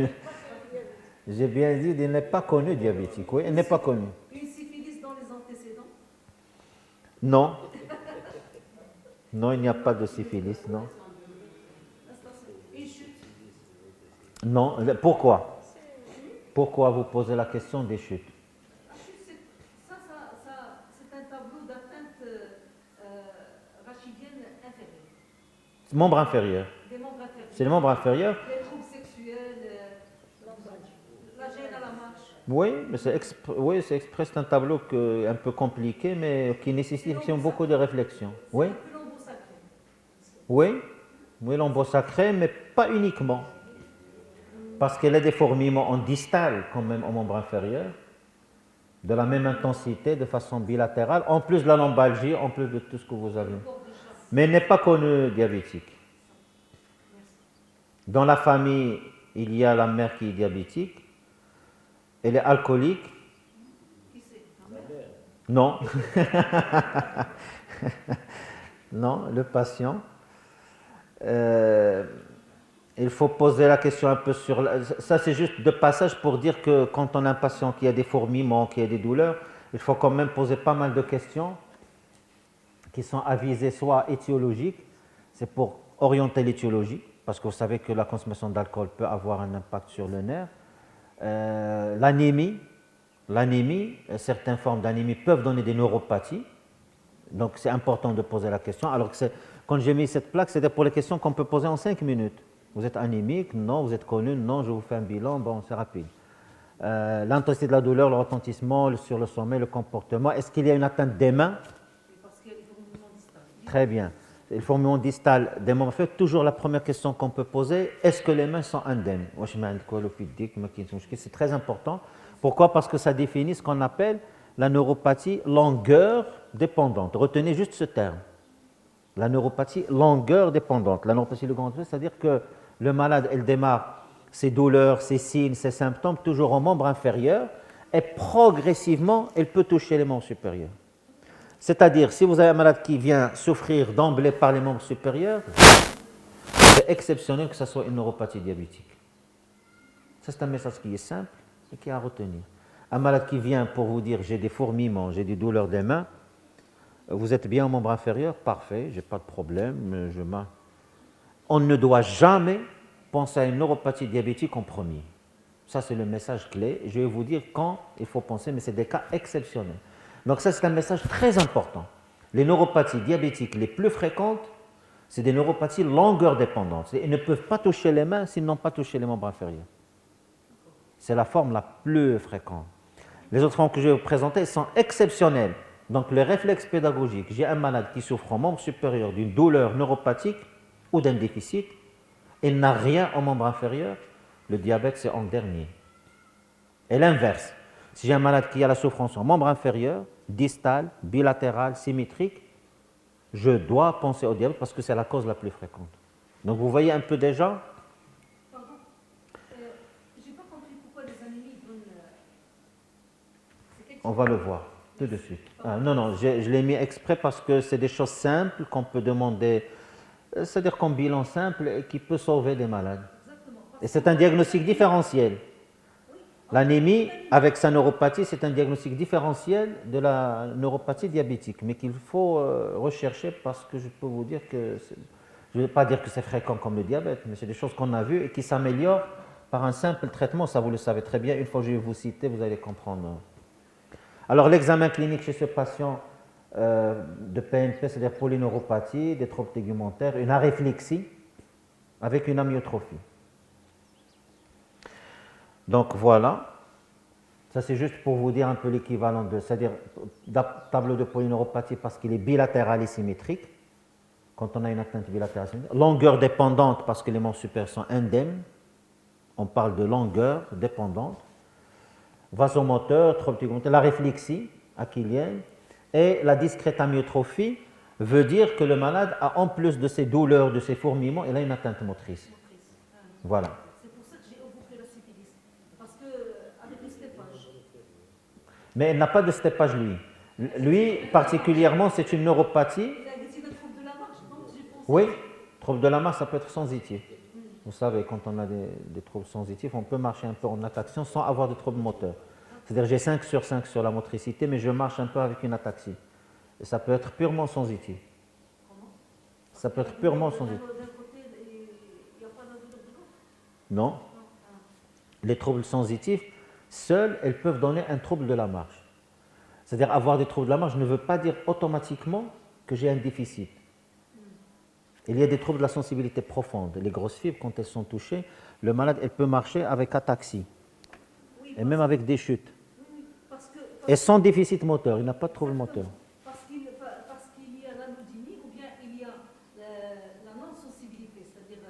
J'ai bien dit, il n'est pas connu diabétique, oui. Elle n'est pas connue. Une syphilis dans les antécédents? Non. Non, il n'y a pas de syphilis, non. Une chute? Non. Pourquoi? Pourquoi vous posez la question des chutes? C'est un tableau d'atteinte rachidienne inférieure. Membre inférieur. Des membres inférieurs. C'est le membre inférieur? Les troubles sexuels, la gêne à la marche. Oui, mais c'est exprès, c'est un tableau un peu compliqué, mais qui nécessite beaucoup de réflexion. Oui, C'est un peu l'ombre sacré. oui, oui, l'ombre sacré, mais pas uniquement. Parce qu'elle a des fourmillements en distal, quand même, au membre inférieur, de la même intensité, de façon bilatérale, en plus de la lombalgie, en plus de tout ce que vous avez. Mais elle n'est pas connue diabétique. Dans la famille, il y a la mère qui est diabétique. Elle est alcoolique. Qui c'est? Non. Non, le patient. Il faut poser la question un peu sur... Ça, c'est juste de passage pour dire que quand on a un patient qui a des fourmillements, qui a des douleurs, il faut quand même poser pas mal de questions qui sont à visée soit étiologique, c'est pour orienter l'étiologie, parce que vous savez que la consommation d'alcool peut avoir un impact sur le nerf. L'anémie, certaines formes d'anémie peuvent donner des neuropathies, donc c'est important de poser la question. Alors que quand j'ai mis cette plaque, c'était pour les questions qu'on peut poser en 5 minutes. Vous êtes anémique? Non. Vous êtes connu? Non. Je vous fais un bilan? Bon, c'est rapide. L'intensité de la douleur, le retentissement sur le sommeil, le comportement. Est-ce qu'il y a une atteinte des mains? Parce qu'il y a des fourmillements distants. Très bien. Le fourmillement distal des membres inférieurs, toujours la première question qu'on peut poser, est-ce que les mains sont indemnes? C'est très important. Pourquoi? Parce que ça définit ce qu'on appelle la neuropathie longueur dépendante. Retenez juste ce terme. La neuropathie longueur dépendante. La neuropathie longueur dépendante, c'est-à-dire que le malade, elle démarre ses douleurs, ses signes, ses symptômes toujours au membre inférieur et progressivement, elle peut toucher les membres supérieurs. C'est-à-dire, si vous avez un malade qui vient souffrir d'emblée par les membres supérieurs, c'est exceptionnel que ce soit une neuropathie diabétique. Ça, c'est un message qui est simple et qui est à retenir. Un malade qui vient pour vous dire j'ai des fourmillements, j'ai des douleurs des mains, vous êtes bien au membre inférieur, parfait, je n'ai pas de problème. On ne doit jamais penser à une neuropathie diabétique en premier. Ça, c'est le message clé. Je vais vous dire quand il faut penser, mais c'est des cas exceptionnels. Donc ça, c'est un message très important. Les neuropathies diabétiques les plus fréquentes, c'est des neuropathies longueur dépendantes. Ils ne peuvent pas toucher les mains s'ils n'ont pas touché les membres inférieurs. C'est la forme la plus fréquente. Les autres formes que je vais vous présenter sont exceptionnelles. Donc le réflexe pédagogique, j'ai un malade qui souffre au membre supérieur d'une douleur neuropathique ou d'un déficit, il n'a rien au membre inférieur, le diabète c'est en dernier. Et l'inverse, si j'ai un malade qui a la souffrance en membre inférieur, distal, bilatéral, symétrique, je dois penser au diabète parce que c'est la cause la plus fréquente. Donc vous voyez un peu déjà. Pardon, j'ai pas compris pourquoi les anémies donnent. On va le voir tout de suite. Ah, non, non, je l'ai mis exprès parce que c'est des choses simples qu'on peut demander, c'est-à-dire qu'un bilan simple et qui peut sauver des malades. Exactement. Et c'est un diagnostic différentiel. L'anémie avec sa neuropathie, c'est un diagnostic différentiel de la neuropathie diabétique, mais qu'il faut rechercher parce que je peux vous dire que, je ne vais pas dire que c'est fréquent comme le diabète, mais c'est des choses qu'on a vues et qui s'améliorent par un simple traitement. Ça, vous le savez très bien. Une fois que je vais vous citer, vous allez comprendre. Alors, l'examen clinique chez ce patient de PNP, c'est-à-dire polyneuropathie, des troubles tégumentaires, une aréflexie avec une amyotrophie. Donc voilà, ça c'est juste pour vous dire un peu l'équivalent de, c'est-à-dire tableau de polyneuropathie parce qu'il est bilatéral et symétrique, quand on a une atteinte bilatérale symétrique. Longueur dépendante parce que les membres supérieurs sont indemnes, on parle de longueur dépendante. Vasomoteur, trouble tégumentaire, la réflexie achillienne et la discrète amyotrophie veut dire que le malade a en plus de ses douleurs, de ses fourmillements, il a une atteinte motrice. Voilà. C'est pour ça que j'ai évoqué la syphilis. Parce que, avec le steppage. Mais il n'a pas de steppage, lui. Lui, particulièrement, c'est une neuropathie. Il a dit le trouble de la marche, donc j'ai pensé. Oui, trouble de la marche, ça peut être sensitif. Vous savez, quand on a des troubles sensitifs, on peut marcher un peu en ataxie sans avoir de troubles moteurs. C'est-à-dire, j'ai 5 sur 5 sur la motricité, mais je marche un peu avec une ataxie. Et ça peut être purement sensitif. Comment? Ça peut être purement sensitif. D'un côté, il n'y a pas de douleur de corps? Non. Les troubles sensitifs, seuls, elles peuvent donner un trouble de la marche. C'est-à-dire, avoir des troubles de la marche ne veut pas dire automatiquement que j'ai un déficit. Il y a des troubles de la sensibilité profonde. Les grosses fibres, quand elles sont touchées, le malade, elle peut marcher avec ataxie. Et même avec des chutes. Et sans déficit moteur, il n'a pas de trouble moteur. Parce qu'il y a l'anodynie ou bien il y a la non-sensibilité, c'est-à-dire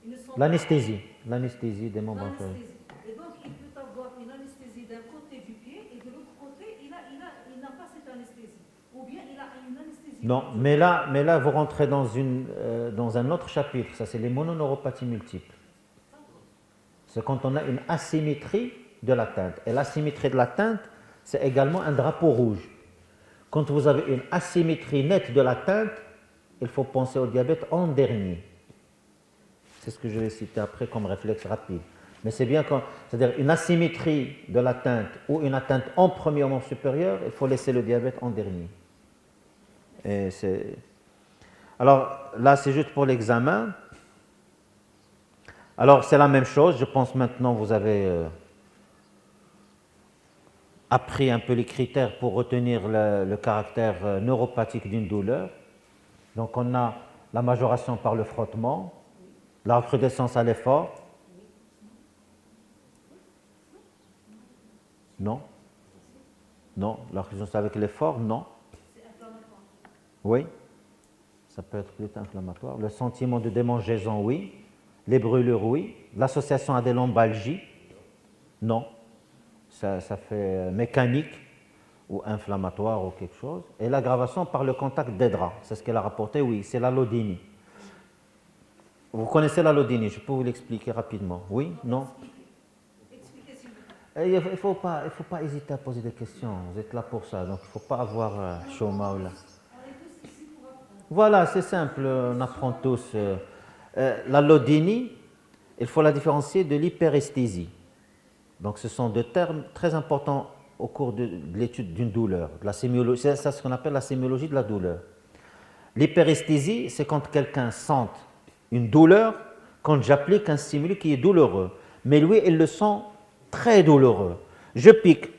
ils ne sont pas- L'anesthésie des membres inférieurs. l'anesthésie. Et donc il peut avoir une anesthésie d'un côté du pied et de l'autre côté, il n'a pas cette anesthésie. Ou bien il a une anesthésie. Non, mais là, vous rentrez dans un autre chapitre, ça c'est les mononeuropathies multiples. C'est quand on a une asymétrie de l'atteinte. Et l'asymétrie de l'atteinte, c'est également un drapeau rouge. Quand vous avez une asymétrie nette de l'atteinte, il faut penser au diabète en dernier. C'est ce que je vais citer après comme réflexe rapide. Mais c'est bien quand, c'est-à-dire une asymétrie de l'atteinte ou une atteinte en premier au membre supérieur, il faut laisser le diabète en dernier. Alors là, c'est juste pour l'examen. Alors c'est la même chose, je pense maintenant vous avez appris un peu les critères pour retenir le caractère neuropathique d'une douleur. Donc on a la majoration par le frottement, la recrudescence à l'effort. Non. Non, la recrudescence avec l'effort, non. C'est inflammatoire. Oui, ça peut être plutôt inflammatoire. Le sentiment de démangeaison, oui. Les brûlures, oui. L'association à des lombalgies, non. Ça fait mécanique ou inflammatoire ou quelque chose. Et l'aggravation par le contact des draps, c'est ce qu'elle a rapporté, oui, c'est l'allodynie. Vous connaissez l'allodynie, je peux vous l'expliquer rapidement. Oui, non? Expliquez s'il vous Il plaît. ne faut pas hésiter à poser des questions, vous êtes là pour ça, donc il ne faut pas avoir chôma ou là. On est tous ici pour apprendre. Voilà, c'est simple, on apprend tous. L'allodynie, il faut la différencier de l'hyperesthésie. Donc ce sont deux termes très importants au cours de l'étude d'une douleur. De la sémiologie, c'est ça ce qu'on appelle la sémiologie de la douleur. L'hyperesthésie, c'est quand quelqu'un sent une douleur quand j'applique un stimuli qui est douloureux. Mais lui, il le sent très douloureux. Je pique,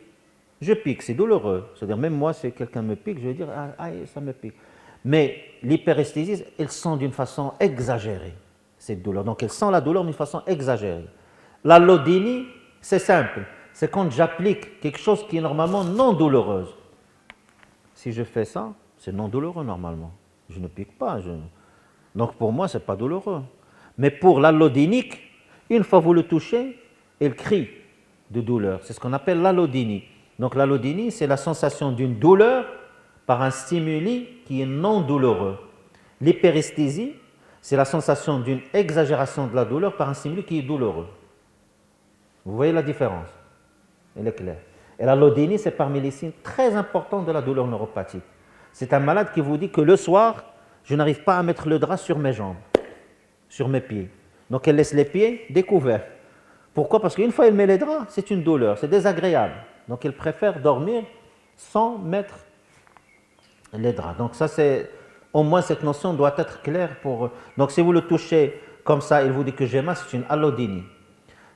c'est douloureux. C'est-à-dire, même moi, si quelqu'un me pique, je vais dire, ah, ça me pique. Mais l'hyperesthésie, elle sent d'une façon exagérée cette douleur. Donc, elle sent la douleur d'une façon exagérée. L'allodynie, c'est simple. C'est quand j'applique quelque chose qui est normalement non douloureuse. Si je fais ça, c'est non douloureux normalement. Je ne pique pas. Donc, pour moi, ce n'est pas douloureux. Mais pour l'allodynique, une fois que vous le touchez, il crie. de douleur. C'est ce qu'on appelle l'allodynie. Donc l'allodynie, c'est la sensation d'une douleur par un stimuli qui est non douloureux. L'hyperesthésie, c'est la sensation d'une exagération de la douleur par un stimuli qui est douloureux. Vous voyez la différence? Elle est claire. Et l'allodynie, c'est parmi les signes très importants de la douleur neuropathique. C'est un malade qui vous dit que le soir, je n'arrive pas à mettre le drap sur mes jambes, sur mes pieds. Donc elle laisse les pieds découverts. Pourquoi? Parce qu'une fois elle met les draps, c'est une douleur, c'est désagréable. Donc elle préfère dormir sans mettre les draps. Donc ça, c'est au moins cette notion doit être claire pour. Donc si vous le touchez comme ça, il vous dit que j'ai mal, c'est une allodynie.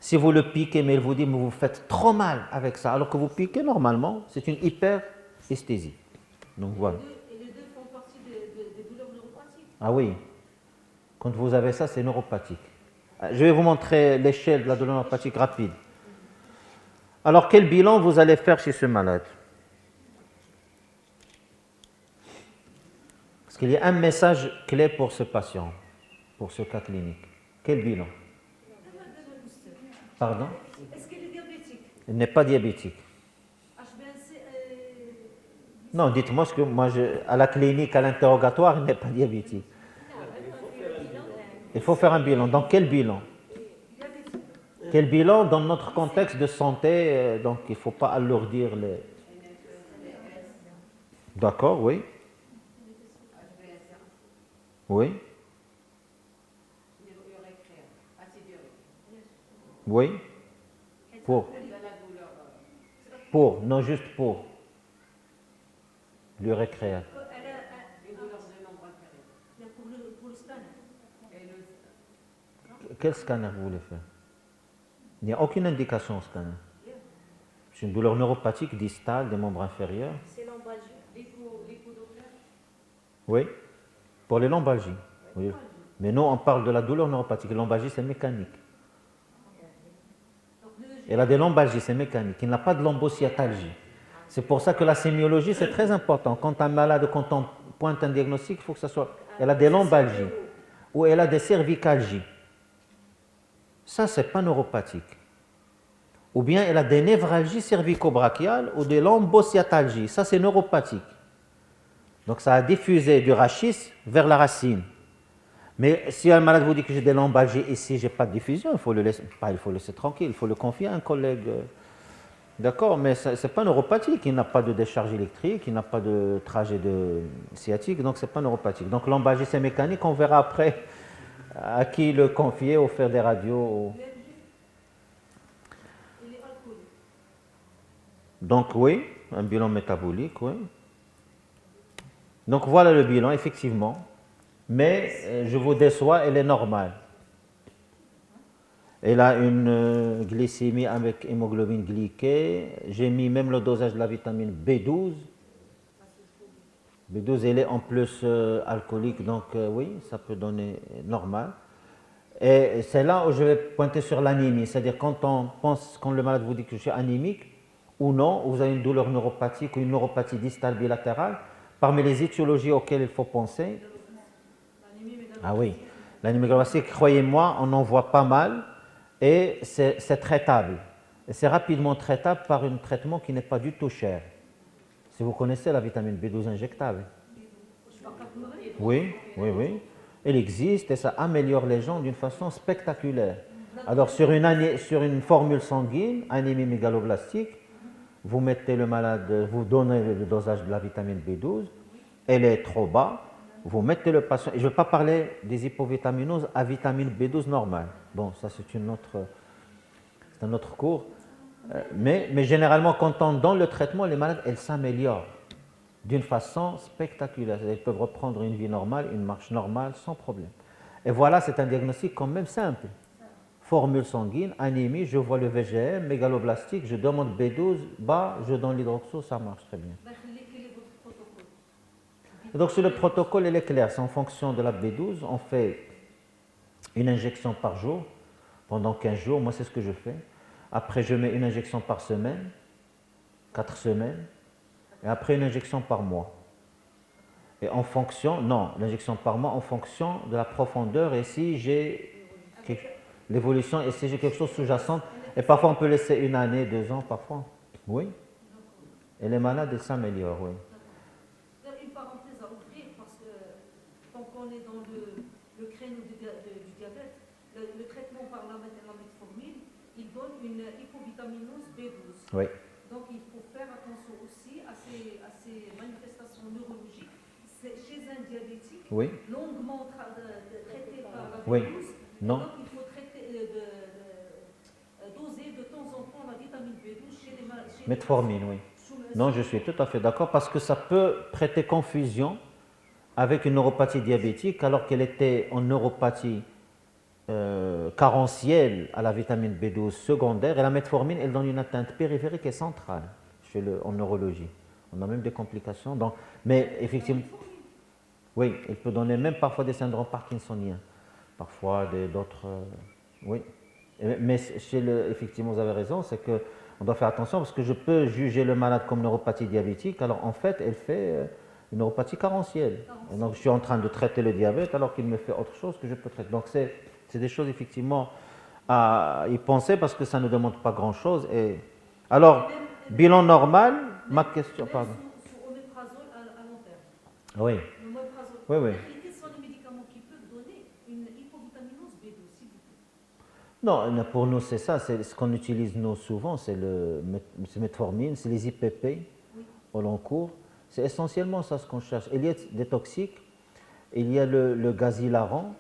Si vous le piquez, mais il vous dit mais vous faites trop mal avec ça, alors que vous piquez normalement, c'est une hyperesthésie. Donc voilà. Et les deux font partie des douleurs neuropathiques. Ah oui, quand vous avez ça, c'est neuropathique. Je vais vous montrer l'échelle de la douleur neuropathique rapide. Alors, quel bilan vous allez faire chez ce malade? Parce qu'il y a un message clé pour ce patient, pour ce cas clinique. Quel bilan? Pardon? Est-ce qu'elle est diabétique? Il n'est pas diabétique. HbA1c, Non, dites-moi, ce que moi, à la clinique, à l'interrogatoire, il n'est pas diabétique. Il faut faire un bilan. Dans quel bilan? Quel bilan dans notre contexte de santé? Donc, il ne faut pas alourdir les... D'accord, oui. Oui. Oui. Pour, non juste pour. L'urécréate. pour le scanner. Quel scanner vous voulez faire? Il n'y a aucune indication au scanner. C'est une douleur neuropathique distale des membres inférieurs. C'est l'embalgie. Oui, pour les lombalgies. Oui. Mais nous, on parle de la douleur neuropathique. Lombalgie, c'est mécanique. Elle a des lombalgies, c'est mécanique. Il n'a pas de lombosciatalgie. C'est pour ça que la sémiologie, c'est très important. Quand un malade, quand on pointe un diagnostic, il faut que ça soit... Elle a des lombalgies ou elle a des cervicalgies. Ça, c'est pas neuropathique. Ou bien elle a des névralgies cervico-brachiales ou des lombosciatalgies. Ça, c'est neuropathique. Donc, ça a diffusé du rachis vers la racine. Mais si un malade vous dit que j'ai des lombalgies ici, je n'ai pas de diffusion, il faut le laisser tranquille, il faut le confier à un collègue. D'accord, mais ce n'est pas neuropathique, il n'a pas de décharge électrique, il n'a pas de trajet de sciatique, donc ce n'est pas neuropathique. Donc lombalgie, c'est mécanique, on verra après à qui le confier ou faire des radios. Donc oui, un bilan métabolique, oui. Donc voilà le bilan, effectivement. Mais je vous déçois, elle est normale. Elle a une glycémie avec hémoglobine glyquée. J'ai mis même le dosage de la vitamine B12. B12, elle est en plus alcoolique, donc oui, ça peut donner normal. Et c'est là où je vais pointer sur l'anémie. C'est-à-dire quand on pense, quand le malade vous dit que je suis anémique, ou non, ou vous avez une douleur neuropathique ou une neuropathie distale bilatérale, parmi les étiologies auxquelles il faut penser, ah oui, l'anémie mégaloblastique, croyez-moi, on en voit pas mal et c'est traitable. Et c'est rapidement traitable par un traitement qui n'est pas du tout cher. Si vous connaissez la vitamine B12 injectable. Oui, oui, oui. Elle existe et ça améliore les gens d'une façon spectaculaire. Alors sur une formule sanguine, anémie mégaloblastique, vous mettez le malade, vous donnez le dosage de la vitamine B12, elle est trop bas, vous mettez le patient, et je ne vais pas parler des hypovitaminoses à vitamine B12 normale. Bon, ça c'est un autre cours. Mais généralement, quand on donne le traitement, les malades, elles s'améliorent d'une façon spectaculaire. Elles peuvent reprendre une vie normale, une marche normale, sans problème. Et voilà, c'est un diagnostic quand même simple. Formule sanguine, anémie, je vois le VGM, mégaloblastique, je demande B12, bas, je donne l'hydroxo, ça marche très bien. Et donc sur le protocole, il est clair, c'est en fonction de la B12, on fait une injection par jour, pendant 15 jours, moi c'est ce que je fais. Après je mets une injection par semaine, 4 semaines, et après une injection par mois. Et en fonction, non, l'injection par mois en fonction de la profondeur et si j'ai l'évolution et si j'ai quelque chose sous-jacent. Et parfois, on peut laisser 1 année, 2 ans, parfois. Oui. Et les malades, ils s'améliorent, oui. Une parenthèse à ouvrir, parce que tant qu'on est dans le créneau du diabète, le traitement par la metformine, il donne une hypovitaminose B12. Oui. Donc il faut faire attention aussi à ces manifestations neurologiques. C'est chez un diabétique, Oui. longuement traité par la B12, Oui. Non. donc il faut doser de temps en temps la vitamine B12 chez les malades. Metformine, oui. Non, je suis tout à fait d'accord parce que ça peut prêter confusion avec une neuropathie diabétique alors qu'elle était en neuropathie carentielle à la vitamine B12 secondaire et la metformine, elle donne une atteinte périphérique et centrale en neurologie. On a même des complications. Donc, mais effectivement, oui, elle peut donner même parfois des syndromes parkinsoniens, parfois d'autres. Oui. Mais effectivement, vous avez raison, c'est qu'on doit faire attention parce que je peux juger le malade comme neuropathie diabétique, alors en fait, elle fait une neuropathie carentielle. Et donc, je suis en train de traiter le diabète alors qu'il me fait autre chose que je peux traiter. Donc, c'est des choses effectivement à y penser parce que ça ne demande pas grand-chose. Alors, bilan normal, ma question, pardon. Sous oméprazole à long terme. Oui. Oui, oui. Quels sont les médicaments qui peuvent donner une hypovitaminose B12, s'il vous plaît? Non, pour nous, c'est ça. C'est ce qu'on utilise nous souvent, c'est metformine, c'est les IPP au long cours. C'est essentiellement ça ce qu'on cherche. Il y a des toxiques, il y a le gazilaran,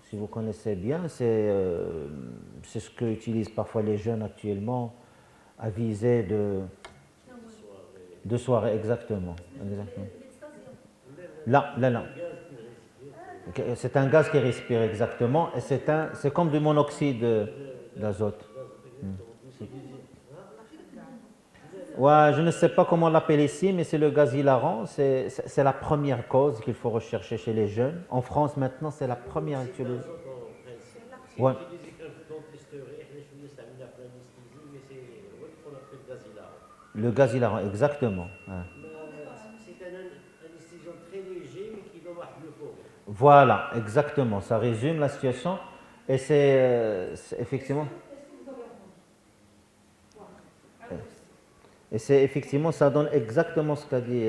si vous connaissez bien. C'est ce que utilisent parfois les jeunes actuellement à visée de soirée, exactement. Là. C'est un gaz qui respire exactement et c'est comme du monoxyde d'azote. Ouais, je ne sais pas comment on l'appelle ici, mais c'est le gaz hilarant. C'est la première cause qu'il faut rechercher chez les jeunes. En France, maintenant, c'est la première utilisée. Ouais. Le gaz hilarant, exactement. Ouais. C'est un anesthésiant très léger, mais qui va avoir le fort. Voilà, exactement. Ça résume la situation. Et c'est effectivement. Et c'est effectivement, ça donne exactement ce qu'a dit.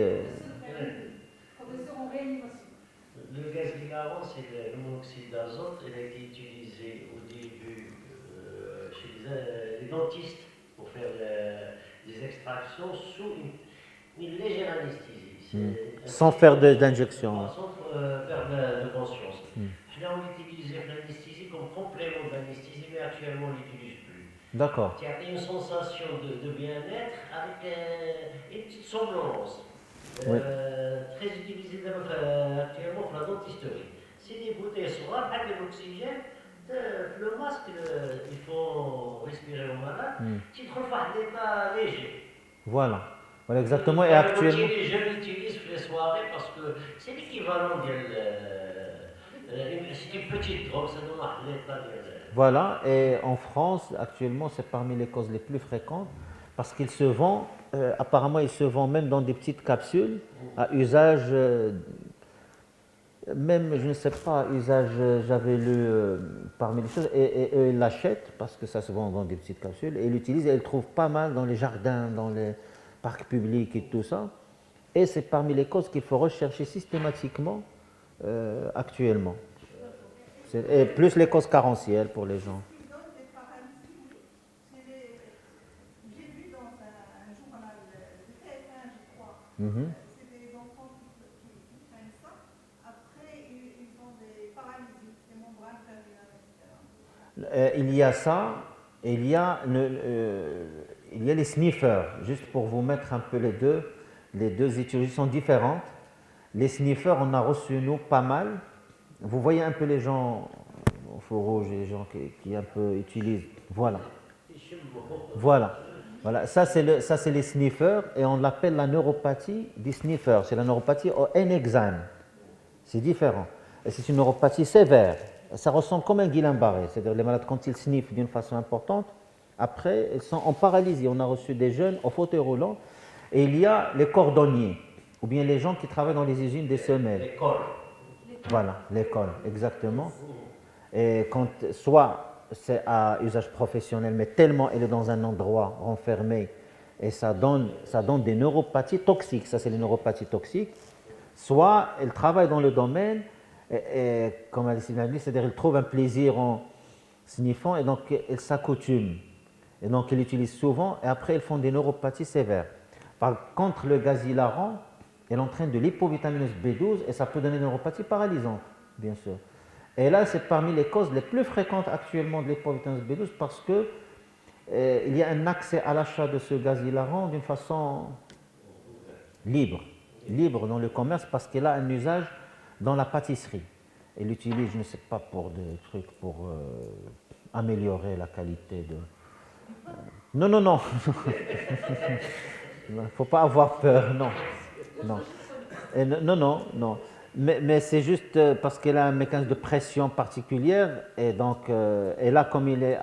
Le gaz hilarant, c'est le monoxyde d'azote. Il a été utilisé au début chez les dentistes pour faire des extractions sous une légère anesthésie. Sans faire d'injection. Sans faire de conscience. Là, on utilise l'anesthésie comme complément de l'anesthésie, mais actuellement, on ne l'utilise plus. D'accord. Il y a une sensation de bien-être avec une petite somnolence. Très utilisée actuellement pour la dentisterie. C'est des bouteilles sourales avec de l'oxygène. Le masque, il faut respirer au malade. Tu te refais l'état léger. Voilà. Voilà exactement. Et actuellement. Les jeunes utilisent pour les soirées parce que c'est l'équivalent c'est une petite drogue, ça donne l'état. Voilà. Et en France, actuellement, c'est parmi les causes les plus fréquentes parce qu'il se vend. Apparemment, il se vend même dans des petites capsules à usage. Même, je ne sais pas, usage, j'avais lu parmi les choses, et eux, ils l'achètent parce que ça se vend dans des petites capsules, et ils l'utilisent et ils le trouvent pas mal dans les jardins, dans les parcs publics et tout ça. Et c'est parmi les causes qu'il faut rechercher systématiquement actuellement. Et plus les causes carentielles pour les gens. J'ai vu dans un journal de TF1, je crois, c'est des enfants qui prennent ça. Après, ils ont des paralysies, des membranes crâniennes, etc. Il y a ça, et il y a les sniffers, juste pour vous mettre un peu les deux études sont différentes. Les sniffers, on a reçu nous pas mal. Vous voyez un peu les gens au feu rouge, les gens qui un peu utilisent. Voilà. Ça c'est les sniffers et on l'appelle la neuropathie des sniffers. C'est la neuropathie au N-hexane. C'est différent. Et c'est une neuropathie sévère. Ça ressemble comme un Guillain-Barré. C'est-à-dire les malades quand ils sniffent d'une façon importante, après ils sont en paralysie. On a reçu des jeunes au fauteuil roulant et il y a les cordonniers ou bien les gens qui travaillent dans les usines des semelles. L'école. Voilà, l'école, exactement. Et quand soit c'est à usage professionnel, mais tellement elle est dans un endroit renfermé et ça donne des neuropathies toxiques, ça c'est les neuropathies toxiques, soit elle travaille dans le domaine et comme Alice l'a dit, c'est-à-dire elle trouve un plaisir en sniffant et donc elle s'accoutume. Et donc elle l'utilise souvent et après elles font des neuropathies sévères. Par contre, le gaz hilarant, elle entraîne de l'hypovitaminose B12 et ça peut donner une neuropathie paralysante, bien sûr. Et là, c'est parmi les causes les plus fréquentes actuellement de l'hypovitaminose B12 parce que il y a un accès à l'achat de ce gaz hilarant d'une façon libre dans le commerce parce qu'elle a un usage dans la pâtisserie. Elle l'utilise, je ne sais pas, pour des trucs pour améliorer la qualité de... Non. Il ne faut pas avoir peur, non. Et non. Mais c'est juste parce qu'elle a un mécanisme de pression particulière et donc et là comme il est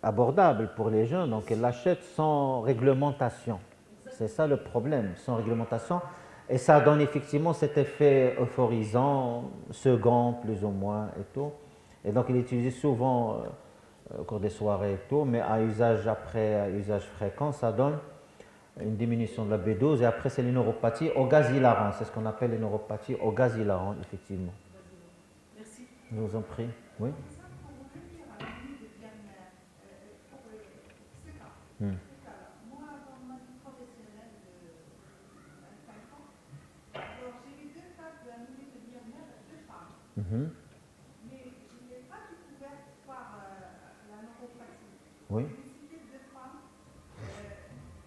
abordable pour les jeunes, donc elle l'achète sans réglementation. C'est ça le problème, sans réglementation. Et ça donne effectivement cet effet euphorisant, second plus ou moins et tout. Et donc il est utilisé souvent au cours des soirées et tout, mais à usage fréquent, ça donne une diminution de la B12 et après c'est les neuropathies au gaz hilarant, c'est ce qu'on appelle les neuropathies au gaz hilarant, effectivement. Merci. Je vous en prie. Oui. Moi, dans ma vie professionnelle de 25 ans, alors j'ai eu 2 cas d'anémie de Biermer, 2 femmes. Mais je n'ai pas été couverte par la neuropathie. Oui. J'ai cité 2 femmes,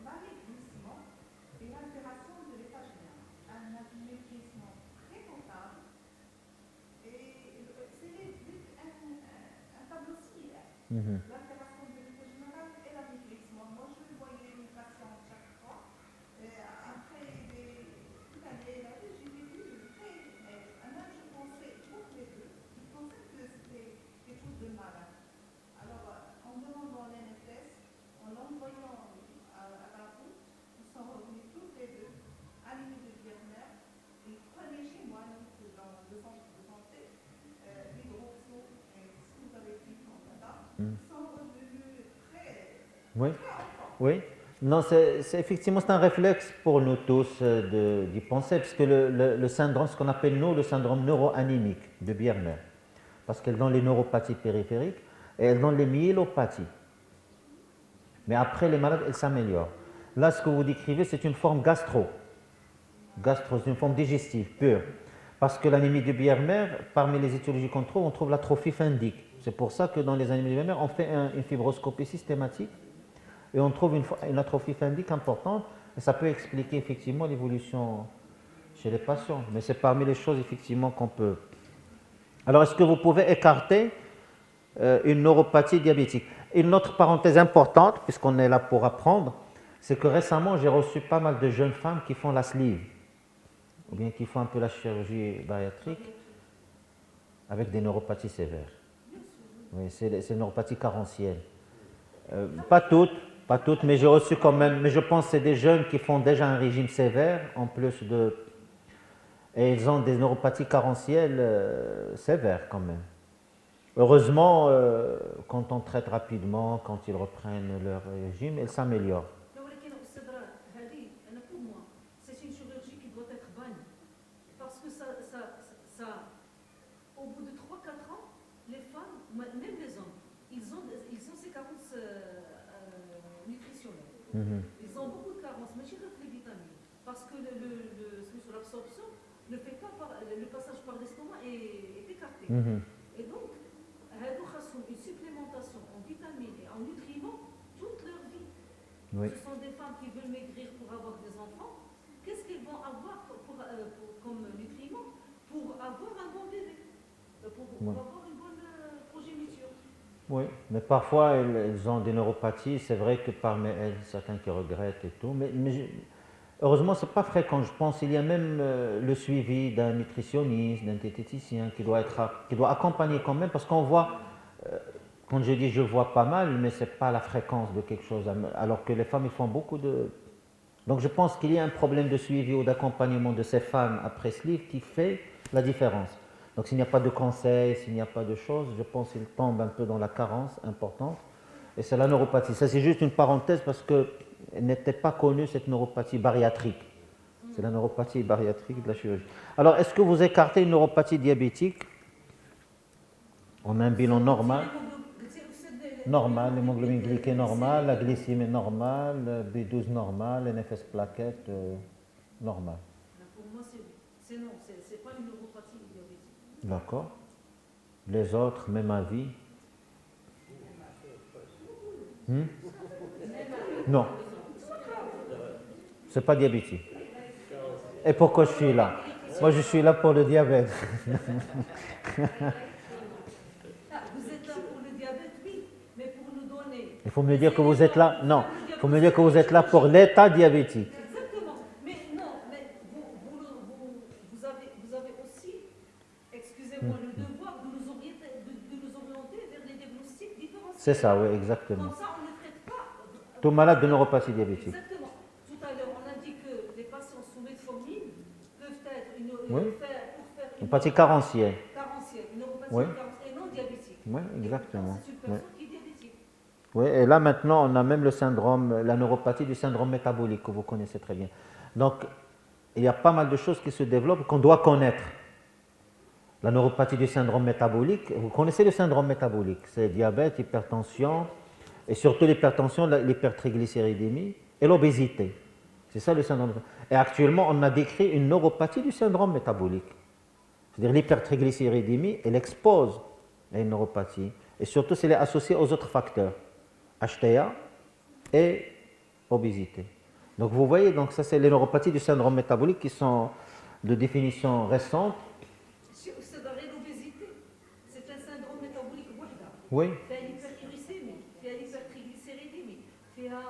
l'amaigrissement et l'altération de l'état général. Un amaigrissement très notable et c'est un tableau similaire. L'altération de l'état général et l'amaigrissement. Moi, je voyais une patiente chaque fois. Après une année, j'ai vécu très maigre. Même je pensais, toutes les deux, je pensais que c'était quelque chose de malin. Alors, en demandant l'NFS, en l'envoyant à la route, ils sont revenus toutes les deux, animés de Biermer, et prenaient chez moi, dans le centre de santé, l'hydroxo, et ce que vous avez dit en data, ils sont revenus très Oui. Non, effectivement, c'est un réflexe pour nous tous d'y penser, puisque le syndrome, ce qu'on appelle nous le syndrome neuroanémique de Biermer, parce qu'elle donne les neuropathies périphériques et elle donne les myélopathies. Mais après, les malades, elles s'améliorent. Là, ce que vous décrivez, c'est une forme gastro, c'est une forme digestive pure. Parce que l'anémie de Biermer, parmi les étiologies qu'on trouve, on trouve l'atrophie phendique. C'est pour ça que dans les anémies de Biermer, on fait une fibroscopie systématique et on trouve une atrophie phendique importante. Et ça peut expliquer effectivement l'évolution chez les patients. Mais c'est parmi les choses effectivement qu'on peut. Alors, est-ce que vous pouvez écarter une neuropathie diabétique? Une autre parenthèse importante, puisqu'on est là pour apprendre, c'est que récemment, j'ai reçu pas mal de jeunes femmes qui font la sleeve, ou bien qui font un peu la chirurgie bariatrique, avec des neuropathies sévères. Oui, c'est des neuropathies carentielles. Pas toutes, mais j'ai reçu quand même, mais je pense que c'est des jeunes qui font déjà un régime sévère, en plus de... Et ils ont des neuropathies carentielles sévères quand même. Heureusement, quand on traite rapidement, quand ils reprennent leur régime, ils s'améliorent. Pour moi, c'est une chirurgie qui doit être bannie. Parce que au bout de 3-4 ans, les femmes, même les hommes, ils ont ces carences nutritionnelles. Ils ont beaucoup de carences, mais chez les vitamines. Parce que l'absorption ne fait pas le passage par l'estomac est écarté. Et donc, une supplémentation en vitamines et en nutriments toute leur vie. Oui. Ce sont des femmes qui veulent maigrir pour avoir des enfants. Qu'est-ce qu'elles vont avoir comme nutriments pour avoir un bon bébé, pour avoir une bonne progéniture? Oui, mais parfois elles ont des neuropathies. C'est vrai que parmi elles, certains qui regrettent et tout. Mais heureusement, ce n'est pas fréquent. Je pense qu'il y a même le suivi d'un nutritionniste, d'un diététicien qui doit accompagner quand même, parce qu'on voit, quand je dis je vois pas mal, mais ce n'est pas la fréquence de quelque chose, alors que les femmes, ils font beaucoup de... Donc je pense qu'il y a un problème de suivi ou d'accompagnement de ces femmes après sleeve qui fait la différence. Donc s'il n'y a pas de conseils, s'il n'y a pas de choses, je pense qu'il tombe un peu dans la carence importante. Et c'est la neuropathie. Ça, c'est juste une parenthèse parce qu'elle n'était pas connue, cette neuropathie bariatrique. C'est la neuropathie bariatrique de la chirurgie. Alors, est-ce que vous écartez une neuropathie diabétique? On a un bilan normal. Normal, l'hémoglobine glyquée normale, la glycémie normale, B12 normal, NFS plaquette normal. Pour moi, c'est non, c'est pas une neuropathie diabétique. D'accord. Les autres, même avis. Non. C'est pas diabétique. Et pourquoi je suis là? Moi, je suis là pour le diabète. Vous êtes là pour le diabète, oui, mais pour nous donner. Il faut me dire que vous êtes là. Non, il faut me dire que vous êtes là pour l'état diabétique. Exactement. Mais non, mais vous avez aussi, excusez-moi, le devoir de nous orienter vers les diagnostics différenciés. C'est ça, oui, exactement. Comme ça, on ne traite pas. Tout malade de neuropathie diabétique. Exactement. Tout à l'heure, on a dit que les patients sous metformine peuvent être Oui. pour faire Une neuropathie carentielle. une neuropathie Oui. carentielle et non diabétique. Oui, exactement. C'est une Oui. personne qui est diabétique. Oui, et là maintenant, on a même le syndrome, la neuropathie du syndrome métabolique que vous connaissez très bien. Donc, il y a pas mal de choses qui se développent qu'on doit connaître. La neuropathie du syndrome métabolique, vous connaissez le syndrome métabolique, c'est diabète, hypertension, et surtout l'hypertension, l'hypertriglycéridémie et l'obésité. C'est ça le syndrome métabolique. Et actuellement, on a décrit une neuropathie du syndrome métabolique. C'est-à-dire l'hypertriglycéridémie, elle expose à une neuropathie. Et surtout, si elle est associée aux autres facteurs, HTA et obésité. Donc vous voyez, donc ça c'est les neuropathies du syndrome métabolique qui sont de définition récente. C'est l'obésité. C'est un syndrome métabolique وحده. Oui, فيها الهيبرغليسيمي، فيها الهيبرتريغليسيريديمي، فيها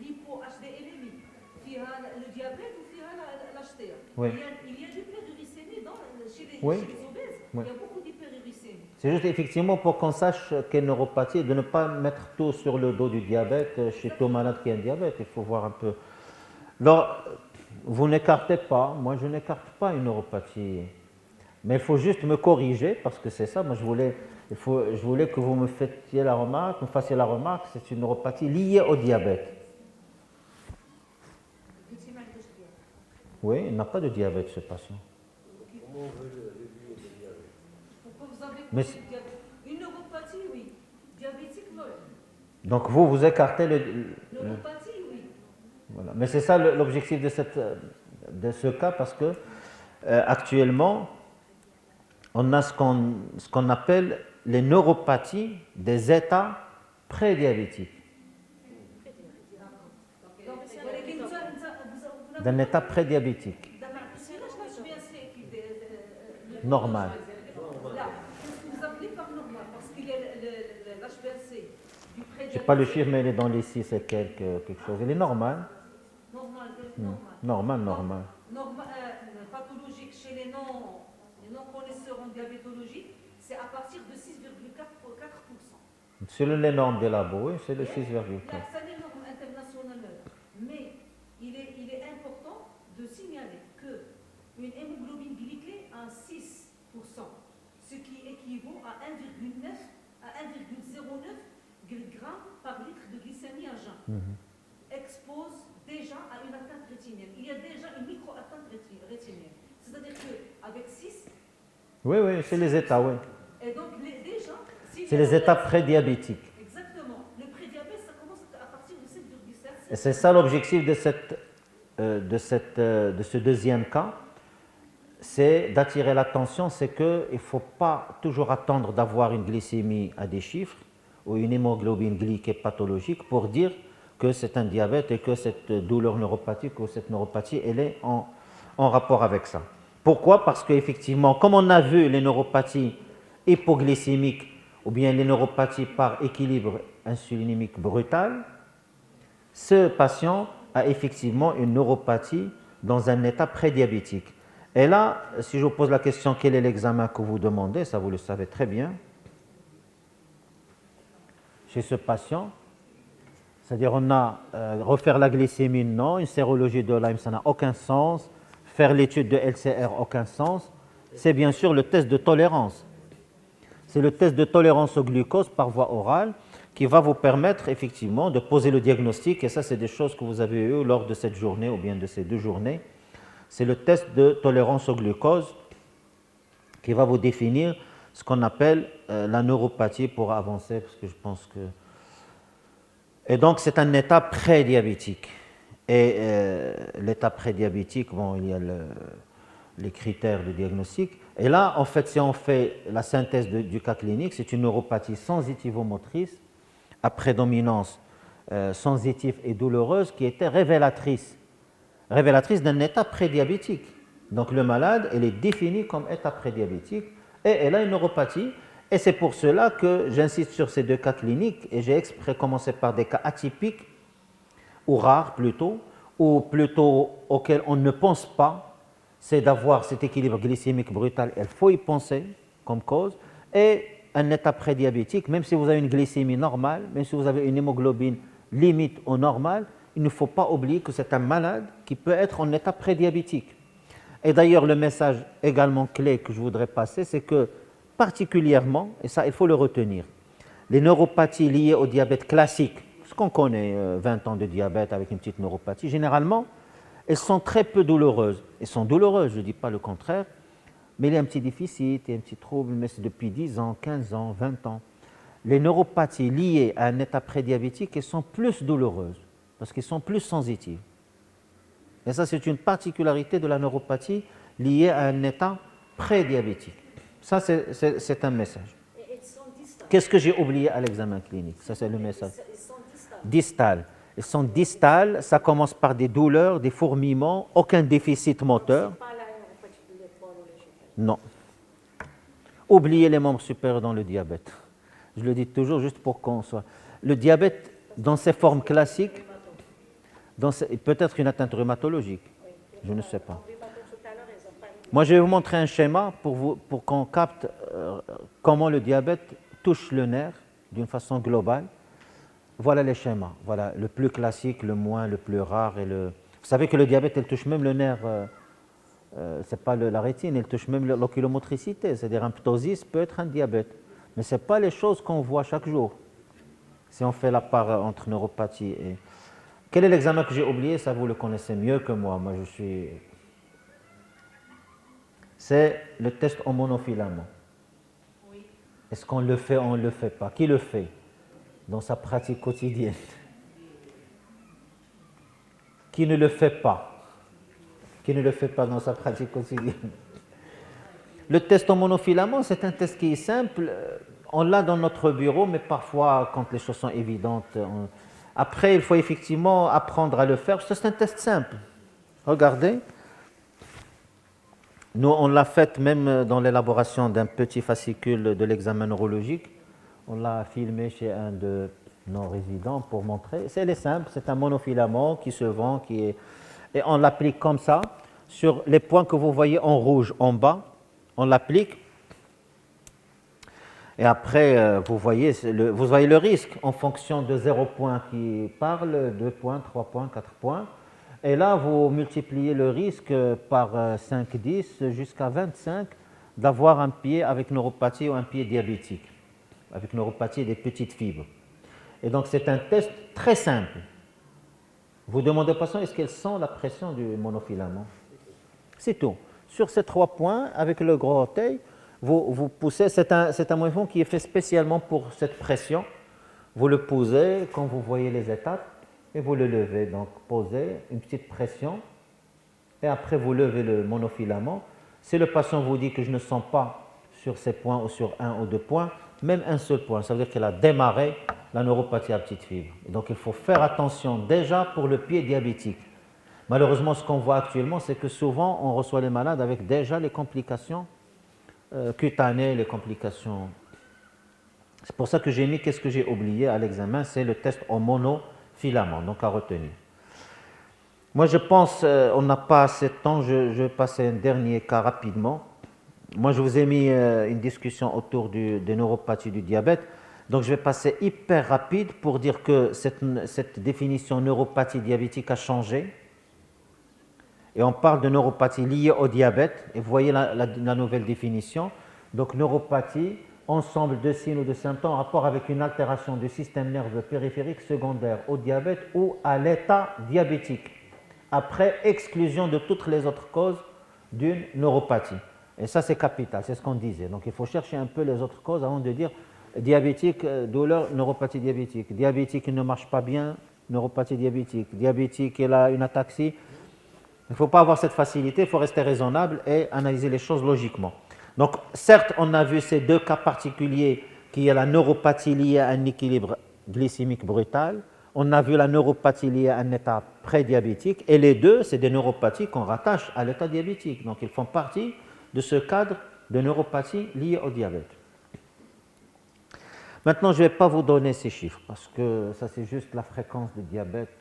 l'hypo HDLMI, فيها le diabète ou فيها l'HTA. Oui. Il y a l'hyperglycémie chez les Oui. obèses. Oui. Il y a beaucoup d'hyperglycémie. c'est juste effectivement pour qu'on sache quelle neuropathie, de ne pas mettre tout sur le dos du diabète, chez tout malade qui a un diabète, il faut voir un peu. Donc, vous n'écartez pas, moi je n'écarte pas une neuropathie, mais il faut juste me corriger, parce que c'est ça, moi je voulais que vous me fassiez la remarque, c'est une neuropathie liée au diabète. Oui, il n'a pas de diabète ce patient. Pourquoi vous avez Mais une neuropathie, oui. Diabétique, non. donc vous écartez Neuropathie, oui. Voilà. Mais c'est ça l'objectif de ce cas, parce que actuellement, on a ce qu'on appelle les neuropathies des états prédiabétiques, d'un état prédiabétique normal. Là, qu'est-ce que vous appelez par normal? Parce qu'il y a l'HbA1c du Je n'ai pas le chiffre, mais il est dans les 6 et quelque chose. Il est normal. Normal. Normal. Pathologique chez les non-connaisseurs en diabétologie, c'est à partir de 6,4%. Selon les normes des labos, oui, c'est le 6,4. Là, c'est les normes internationales. Mais il est important de signaler qu'une hémoglobine glyquée à 6%, ce qui équivaut à 1,9 à 1,09 g par litre de glycémie à jeun, expose déjà à une atteinte rétinienne. Il y a déjà une micro-atteinte rétinienne. C'est-à-dire qu'avec 6... Oui, c'est les états, oui. Et donc, déjà... C'est les états prédiabétiques. Exactement. Le prédiabète, ça commence à partir de 7,7. Et c'est ça l'objectif de ce deuxième cas, c'est d'attirer l'attention, c'est qu'il ne faut pas toujours attendre d'avoir une glycémie à des chiffres ou une hémoglobine glyquée pathologique pour dire que c'est un diabète et que cette douleur neuropathique ou cette neuropathie, elle est en rapport avec ça. Pourquoi? Parce qu'effectivement, comme on a vu les neuropathies hypoglycémiques ou bien les neuropathies par équilibre insulinimique brutal, ce patient a effectivement une neuropathie dans un état prédiabétique. Et là, si je vous pose la question, quel est l'examen que vous demandez, ça vous le savez très bien, chez ce patient, c'est-à-dire on a refaire la glycémie, non, une sérologie de Lyme, ça n'a aucun sens, faire l'étude de LCR, aucun sens, c'est bien sûr le test de tolérance. C'est le test de tolérance au glucose par voie orale qui va vous permettre effectivement de poser le diagnostic, et ça c'est des choses que vous avez eues lors de cette journée ou bien de ces 2 journées. C'est le test de tolérance au glucose qui va vous définir ce qu'on appelle la neuropathie pour avancer, parce que je pense que... Et donc c'est un état prédiabétique. Et l'état prédiabétique, bon, il y a les critères de diagnostic. Et là, en fait, si on fait la synthèse du cas clinique, c'est une neuropathie sensitivo-motrice à prédominance sensitive et douloureuse qui était révélatrice d'un état prédiabétique. Donc le malade, elle est définie comme état prédiabétique et elle a une neuropathie. Et c'est pour cela que j'insiste sur ces 2 cas cliniques et j'ai exprès commencé par des cas atypiques ou rares plutôt, ou plutôt auxquels on ne pense pas, c'est d'avoir cet équilibre glycémique brutal, il faut y penser comme cause, et un état prédiabétique, même si vous avez une glycémie normale, même si vous avez une hémoglobine limite au normal, il ne faut pas oublier que c'est un malade qui peut être en état prédiabétique. Et d'ailleurs, le message également clé que je voudrais passer, c'est que particulièrement, et ça il faut le retenir, les neuropathies liées au diabète classique, ce qu'on connaît, 20 ans de diabète avec une petite neuropathie, généralement, elles sont très peu douloureuses. Elles sont douloureuses, je ne dis pas le contraire, mais il y a un petit déficit, il y a un petit trouble, mais c'est depuis 10 ans, 15 ans, 20 ans. Les neuropathies liées à un état prédiabétique, elles sont plus douloureuses, parce qu'elles sont plus sensitives. Et ça, c'est une particularité de la neuropathie liée à un état prédiabétique. Ça, c'est un message. Et elles sont distales. Qu'est-ce que j'ai oublié à l'examen clinique? Ça, c'est le message. Elles sont distales. Distales. Elles sont distales, ça commence par des douleurs, des fourmillements, aucun déficit moteur. Pas la neuropathie de l'étoile ou les choses. Non. Oubliez les membres supérieurs dans le diabète. Je le dis toujours juste pour qu'on soit... Le diabète, dans ses formes classiques, peut-être une atteinte rhumatologique, je ne sais pas. Moi, je vais vous montrer un schéma pour qu'on capte comment le diabète touche le nerf d'une façon globale. Voilà les schémas. Voilà le plus classique, le moins, le plus rare. Vous savez que le diabète, il touche même le nerf, c'est pas la rétine, il touche même l'oculomotricité. C'est-à-dire un ptosis peut être un diabète. Mais ce n'est pas les choses qu'on voit chaque jour. Si on fait la part entre neuropathie et... Quel est l'examen que j'ai oublié? Ça, vous le connaissez mieux que moi. Moi, je suis... C'est le test en monofilament. Oui. Est-ce qu'on le fait ou on ne le fait pas? Qui le fait dans sa pratique quotidienne? Qui ne le fait pas? Qui ne le fait pas dans sa pratique quotidienne? Le test en monofilament, c'est un test qui est simple. On l'a dans notre bureau, mais parfois, quand les choses sont évidentes, après, il faut effectivement apprendre à le faire. C'est un test simple. Regardez. Nous, on l'a fait même dans l'élaboration d'un petit fascicule de l'examen neurologique. On l'a filmé chez un de nos résidents pour montrer. C'est simple, c'est un monofilament qui se vend, et on l'applique comme ça sur les points que vous voyez en rouge en bas. On l'applique. Et après, vous voyez le risque en fonction de 0 point qui parle, 2 points, 3 points, 4 points. Et là, vous multipliez le risque par 5, 10 jusqu'à 25 d'avoir un pied avec neuropathie ou un pied diabétique, avec neuropathie des petites fibres. Et donc, c'est un test très simple. Vous demandez au patient, est-ce qu'elle sent la pression du monofilament? C'est tout. Sur ces 3 points, avec le gros orteil, vous poussez, c'est un mouvement qui est fait spécialement pour cette pression. Vous le posez quand vous voyez les étapes et vous le levez. Donc, posez une petite pression et après vous levez le monofilament. Si le patient vous dit que je ne sens pas sur ces points ou sur 1 ou 2 points, même un seul point, ça veut dire qu'elle a démarré la neuropathie à petite fibre. Et donc, il faut faire attention déjà pour le pied diabétique. Malheureusement, ce qu'on voit actuellement, c'est que souvent, on reçoit les malades avec déjà les complications cutanées, les complications. C'est pour ça que j'ai mis, qu'est-ce que j'ai oublié à l'examen, c'est le test en monofilament, donc à retenir. Moi, je pense, on n'a pas assez de temps, je vais passer un dernier cas rapidement. Moi, je vous ai mis une discussion autour des neuropathies du diabète, donc je vais passer hyper rapide pour dire que cette définition neuropathie diabétique a changé. Et on parle de neuropathie liée au diabète. Et vous voyez la nouvelle définition. Donc, neuropathie, ensemble de signes ou de symptômes en rapport avec une altération du système nerveux périphérique secondaire au diabète ou à l'état diabétique, après exclusion de toutes les autres causes d'une neuropathie. Et ça, c'est capital, c'est ce qu'on disait. Donc, il faut chercher un peu les autres causes avant de dire diabétique, douleur, neuropathie diabétique. Diabétique, il ne marche pas bien, neuropathie diabétique. Diabétique, il a une ataxie. Il ne faut pas avoir cette facilité, il faut rester raisonnable et analyser les choses logiquement. Donc, certes, on a vu ces deux cas particuliers, qui est la neuropathie liée à un équilibre glycémique brutal. On a vu la neuropathie liée à un état prédiabétique. Et les deux, c'est des neuropathies qu'on rattache à l'état diabétique. Donc, ils font partie de ce cadre de neuropathie liée au diabète. Maintenant, je ne vais pas vous donner ces chiffres, parce que ça, c'est juste la fréquence de diabète,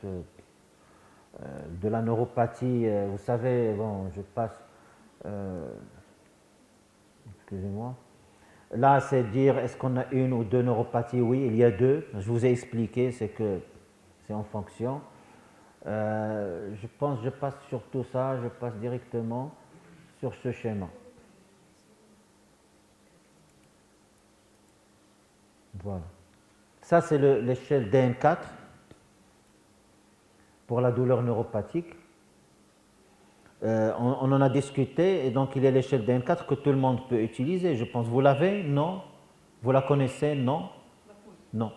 de la neuropathie. Vous savez, bon, je passe... excusez-moi. Là, c'est dire, est-ce qu'on a une ou deux neuropathies? Oui, il y a deux. Je vous ai expliqué, c'est que c'est en fonction. Je pense, je passe sur tout ça, je passe directement sur ce schéma. Voilà. Ça, c'est l'échelle DN4 pour la douleur neuropathique. On en a discuté, et donc il y a l'échelle DN4 que tout le monde peut utiliser. Je pense, vous l'avez? Non? Vous la connaissez? Non? Non.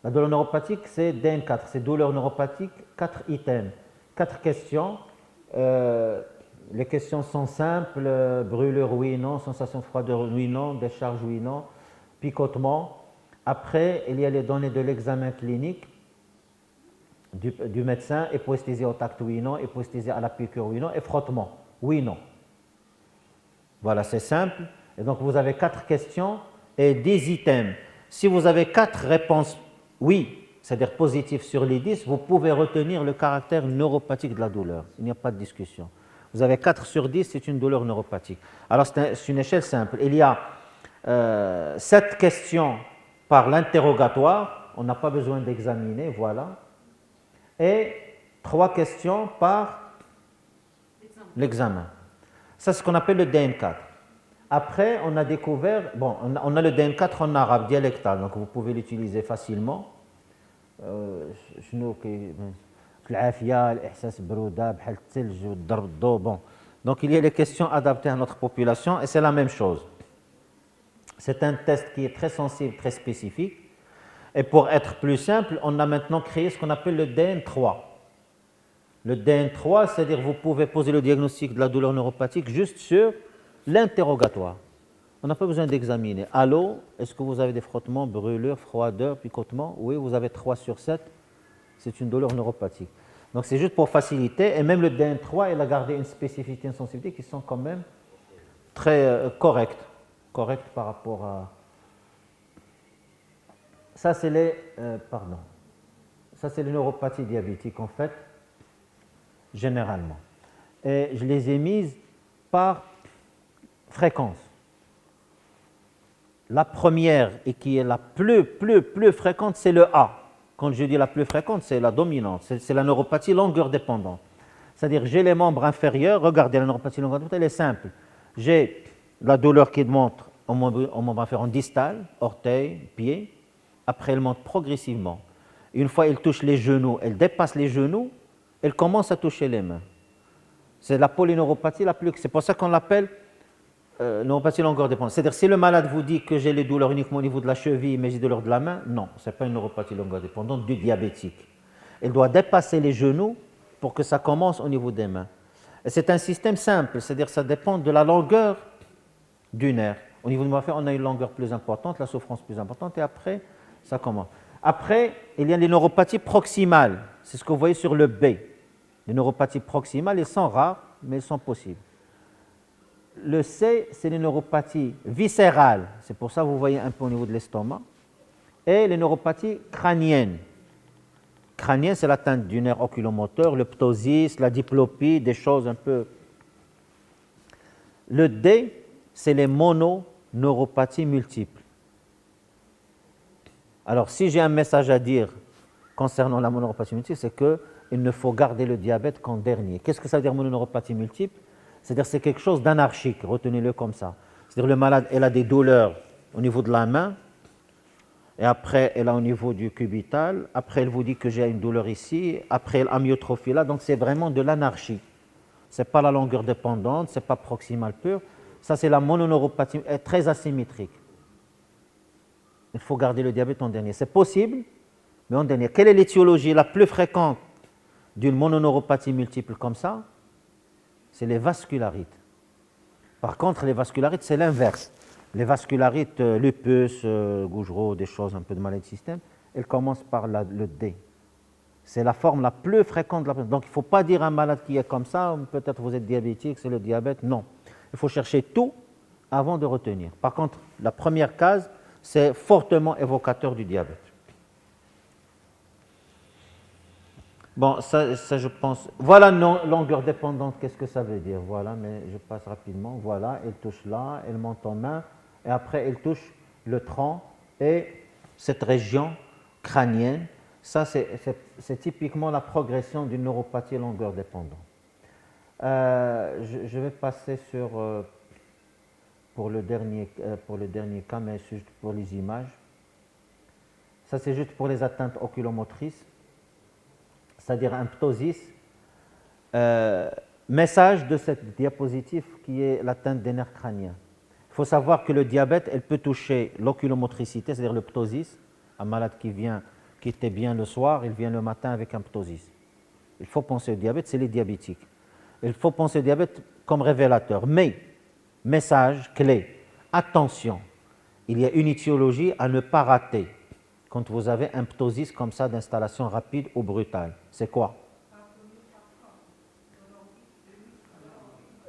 La douleur neuropathique, c'est DN4, c'est douleur neuropathique, 4 items, 4 questions. Les questions sont simples, brûlure, oui, non, sensation de froideur, oui, non, décharge, oui, non, picotement. Après, il y a les données de l'examen clinique du médecin, hypoesthésie au tact, oui, non, hypoesthésie à la piqûre, oui, non, et frottement, oui, non. Voilà, c'est simple. Et donc, vous avez 4 questions et 10 items. Si vous avez 4 réponses oui, c'est-à-dire positives sur les 10, vous pouvez retenir le caractère neuropathique de la douleur. Il n'y a pas de discussion. Vous avez 4 sur 10, c'est une douleur neuropathique. Alors, c'est une échelle simple. Il y a 7 questions par l'interrogatoire, on n'a pas besoin d'examiner, voilà. Et 3 questions par l'examen. Ça, c'est ce qu'on appelle le DN4. Après, on a découvert, bon, on a le DN4 en arabe, dialectal, donc vous pouvez l'utiliser facilement. Donc, il y a les questions adaptées à notre population et c'est la même chose. C'est un test qui est très sensible, très spécifique. Et pour être plus simple, on a maintenant créé ce qu'on appelle le DN3. Le DN3, c'est-à-dire vous pouvez poser le diagnostic de la douleur neuropathique juste sur l'interrogatoire. On n'a pas besoin d'examiner. Allô, est-ce que vous avez des frottements, brûlures, froideur, picotements? Oui, vous avez 3 sur 7. C'est une douleur neuropathique. Donc c'est juste pour faciliter. Et même le DN3, il a gardé une spécificité, une sensibilité qui sont quand même très correctes par rapport à... Ça, c'est les... Ça, c'est les neuropathies diabétiques, en fait, généralement. Et je les ai mises par fréquence. La première, et qui est la plus fréquente, c'est le A. Quand je dis la plus fréquente, c'est la dominante. C'est la neuropathie longueur dépendante. C'est-à-dire, j'ai les membres inférieurs. Regardez, la neuropathie longueur dépendante, elle est simple. J'ai la douleur qui monte au membre inférieur distal, orteil, pied. Après, elle monte progressivement. Une fois elle touche les genoux, elle dépasse les genoux, elle commence à toucher les mains. C'est la polyneuropathie la plus... C'est pour ça qu'on l'appelle neuropathie longueur dépendante. C'est-à-dire, si le malade vous dit que j'ai les douleurs uniquement au niveau de la cheville, mais j'ai des douleurs de la main, non, ce n'est pas une neuropathie longueur dépendante du diabétique. Elle doit dépasser les genoux pour que ça commence au niveau des mains. Et c'est un système simple, c'est-à-dire ça dépend de la longueur du nerf. Au niveau du nerf, on a une longueur plus importante, la souffrance plus importante, et après, ça commence. Après, il y a les neuropathies proximales. C'est ce que vous voyez sur le B. Les neuropathies proximales, elles sont rares, mais elles sont possibles. Le C, c'est les neuropathies viscérales. C'est pour ça que vous voyez un peu au niveau de l'estomac. Et les neuropathies crâniennes. Crânienne, c'est l'atteinte du nerf oculomoteur, le ptosis, la diplopie, des choses un peu... Le D, c'est les mononeuropathies multiples. Alors, si j'ai un message à dire concernant la mononeuropathie multiple, c'est que il ne faut garder le diabète qu'en dernier. Qu'est-ce que ça veut dire mononeuropathie multiple? C'est-à-dire c'est quelque chose d'anarchique, retenez-le comme ça. C'est-à-dire le malade, elle a des douleurs au niveau de la main, et après elle a au niveau du cubital, après elle vous dit que j'ai une douleur ici, après elle a amyotrophie là, donc c'est vraiment de l'anarchie. Ce n'est pas la longueur dépendante, ce n'est pas proximal pur, ça c'est la mononeuropathie, elle est très asymétrique. Il faut garder le diabète en dernier. C'est possible, mais en dernier. Quelle est l'étiologie la plus fréquente d'une mononeuropathie multiple comme ça? C'est les vascularites. Par contre, les vascularites, c'est l'inverse. Les vascularites, lupus, Gougerot, des choses, un peu de maladie de système, elles commencent par le D. C'est la forme la plus fréquente. Donc, il ne faut pas dire à un malade qui est comme ça, peut-être vous êtes diabétique, c'est le diabète. Non. Il faut chercher tout avant de retenir. Par contre, la première case, c'est fortement évocateur du diabète. Bon, ça je pense. Voilà, non, longueur dépendante, qu'est-ce que ça veut dire? Voilà, mais je passe rapidement. Voilà, elle touche là, elle monte en main, et après elle touche le tronc et cette région crânienne. Ça, c'est typiquement la progression d'une neuropathie longueur dépendante. Je vais passer sur, pour le dernier cas, mais c'est juste pour les images. Ça, c'est juste pour les atteintes oculomotrices, c'est-à-dire un ptosis. Message de cette diapositive qui est l'atteinte des nerfs crâniens. Il faut savoir que le diabète, elle peut toucher l'oculomotricité, c'est-à-dire le ptosis. Un malade qui était bien le soir, il vient le matin avec un ptosis. Il faut penser au diabète, c'est les diabétiques. Il faut penser au diabète comme révélateur. Mais, message clé, attention, il y a une étiologie à ne pas rater quand vous avez un ptosis comme ça d'installation rapide ou brutale. C'est quoi?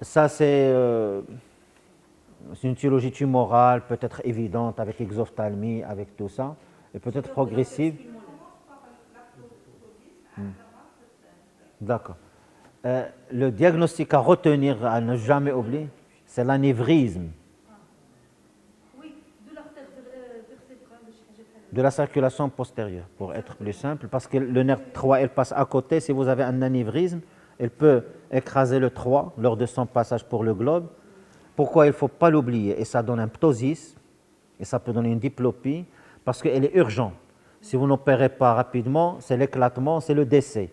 Ça, c'est une étiologie tumorale, peut-être évidente, avec exophtalmie, avec tout ça, et peut-être progressive. D'accord. Le diagnostic à retenir, à ne jamais oublier, c'est l'anévrisme. Oui, de l'artère vertébrale. De la circulation postérieure, pour être plus simple, parce que le nerf 3, elle passe à côté. Si vous avez un anévrisme, elle peut écraser le 3 lors de son passage pour le globe. Pourquoi il ne faut pas l'oublier? Et ça donne un ptosis, et ça peut donner une diplopie, parce qu'elle est urgente. Si vous n'opérez pas rapidement, c'est l'éclatement, c'est le décès.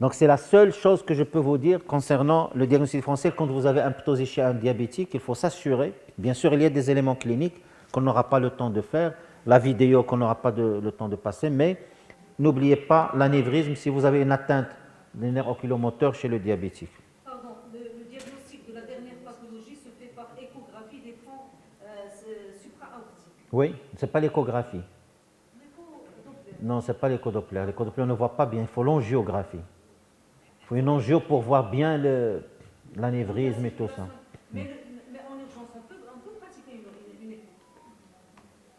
Donc c'est la seule chose que je peux vous dire concernant le diagnostic différentiel. Quand vous avez un ptosis chez un diabétique, il faut s'assurer, bien sûr il y a des éléments cliniques qu'on n'aura pas le temps de faire, la vidéo qu'on n'aura pas le temps de passer, mais n'oubliez pas l'anévrisme si vous avez une atteinte des nerfs oculomoteurs chez le diabétique. Pardon, le diagnostic de la dernière pathologie se fait par échographie des troncs supra-aortiques. Oui, ce n'est pas l'échographie. L'écho-doppler. Non, ce n'est pas l'échodoppler. L'échodoppler, on ne voit pas bien, il faut l'angiographie. Il faut une angio pour voir bien l'anévrisme et tout ça. Mais en urgence, on peut pratiquer une écho.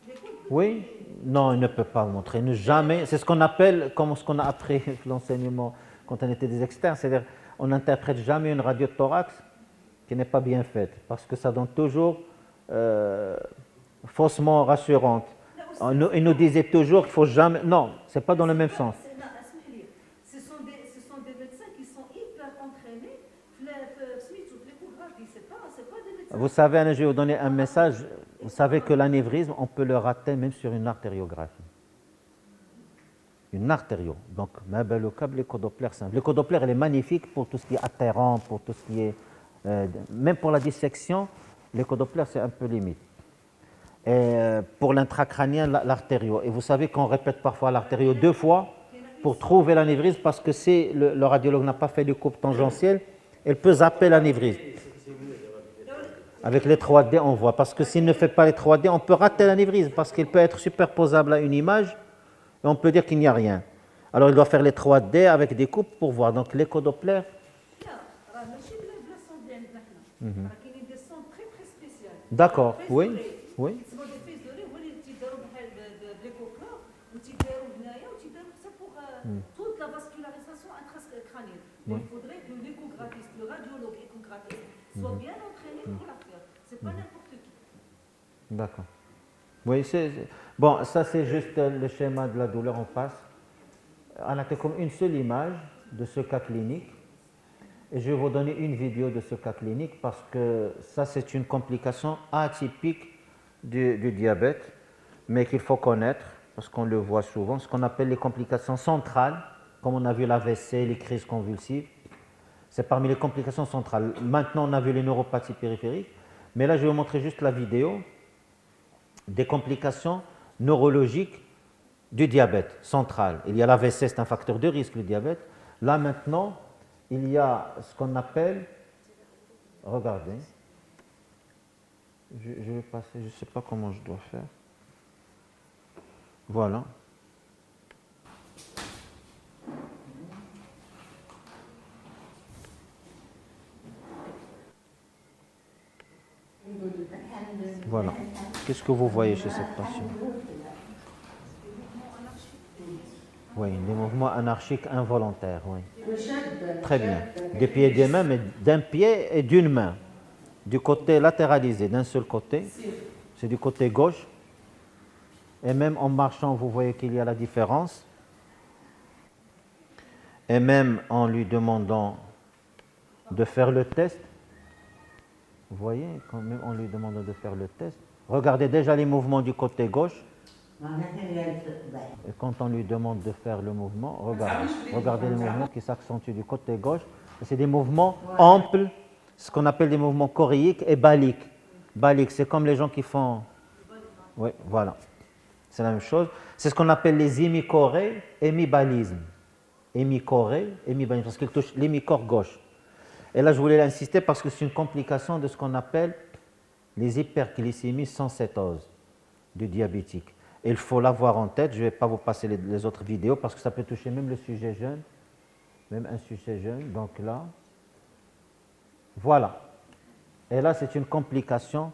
L'écho, Oui, non, il ne peut pas vous montrer. Ne jamais. C'est ce qu'on appelle, comme ce qu'on a appris l'enseignement quand on était des externes, c'est-à-dire on n'interprète jamais une radio de thorax qui n'est pas bien faite, parce que ça donne toujours faussement rassurante. Il nous disait toujours qu'il ne faut jamais. Non, ce n'est pas dans le même sens. ce sont des médecins qui sont hyper entraînés. L'échographie, c'est pas des médecins. Vous savez, je vais vous donner un message. Vous savez que l'anévrisme, on peut le rater même sur une artériographie. Une artério. Donc, le câble l'échodoppler simple. L'échodoppler, elle est magnifique pour tout ce qui est atterrant, pour tout ce qui est. Même pour la dissection, l'échodoppler, c'est un peu limite. Et pour l'intracrânien, l'artério. Et vous savez qu'on répète parfois l'artério 2 fois pour trouver l'anévrisme, parce que si le radiologue n'a pas fait de coupe tangentielle, elle peut zapper l'anévrisme. Avec les 3D, on voit. Parce que s'il ne fait pas les 3D, on peut rater l'anévrisme, parce qu'il peut être superposable à une image, et on peut dire qu'il n'y a rien. Alors il doit faire les 3D avec des coupes pour voir. Donc l'échodoppler. D'accord, oui, oui. Toute la vascularisation intracrânienne. Mais il faudrait que l'échographiste, le radiologue échographiste, soit bien entraîné pour la faire. C'est pas n'importe qui. D'accord. Oui, bon, ça c'est juste le schéma de la douleur, on passe. On a comme une seule image, de ce cas clinique. Et je vais vous donner une vidéo de ce cas clinique parce que ça, c'est une complication atypique du diabète, mais qu'il faut connaître parce qu'on le voit souvent, ce qu'on appelle les complications centrales, comme on a vu l'AVC, les crises convulsives. C'est parmi les complications centrales. Maintenant, on a vu les neuropathies périphériques, mais là, je vais vous montrer juste la vidéo des complications neurologiques du diabète central. Il y a l'AVC, c'est un facteur de risque, le diabète. Là, maintenant, il y a ce qu'on appelle, regardez, je vais passer, je ne sais pas comment je dois faire. Voilà. Voilà. Qu'est-ce que vous voyez chez cette patiente? Oui, des mouvements anarchiques involontaires, oui. Très bien. Des pieds et des mains, mais d'un pied et d'une main. Du côté latéralisé, d'un seul côté. C'est du côté gauche. Et même en marchant, vous voyez qu'il y a la différence. Et même en lui demandant de faire le test, vous voyez, quand même en lui demandant de faire le test, regardez déjà les mouvements du côté gauche. Et quand on lui demande de faire le mouvement, regardez les mouvements qui s'accentuent du côté gauche. C'est des mouvements amples, ce qu'on appelle des mouvements choréiques et baliques. Baliques, c'est comme les gens qui font... Oui, voilà. C'est la même chose. C'est ce qu'on appelle les hémichorées, hémibalismes. Hémichorées, hémibalismes, parce qu'ils touchent l'hémichore gauche. Et là, je voulais insister parce que c'est une complication de ce qu'on appelle les hyperglycémies sans cétose du diabétique. Et il faut l'avoir en tête. Je ne vais pas vous passer les autres vidéos parce que ça peut toucher même le sujet jeune, même un sujet jeune. Donc là, voilà. Et là, c'est une complication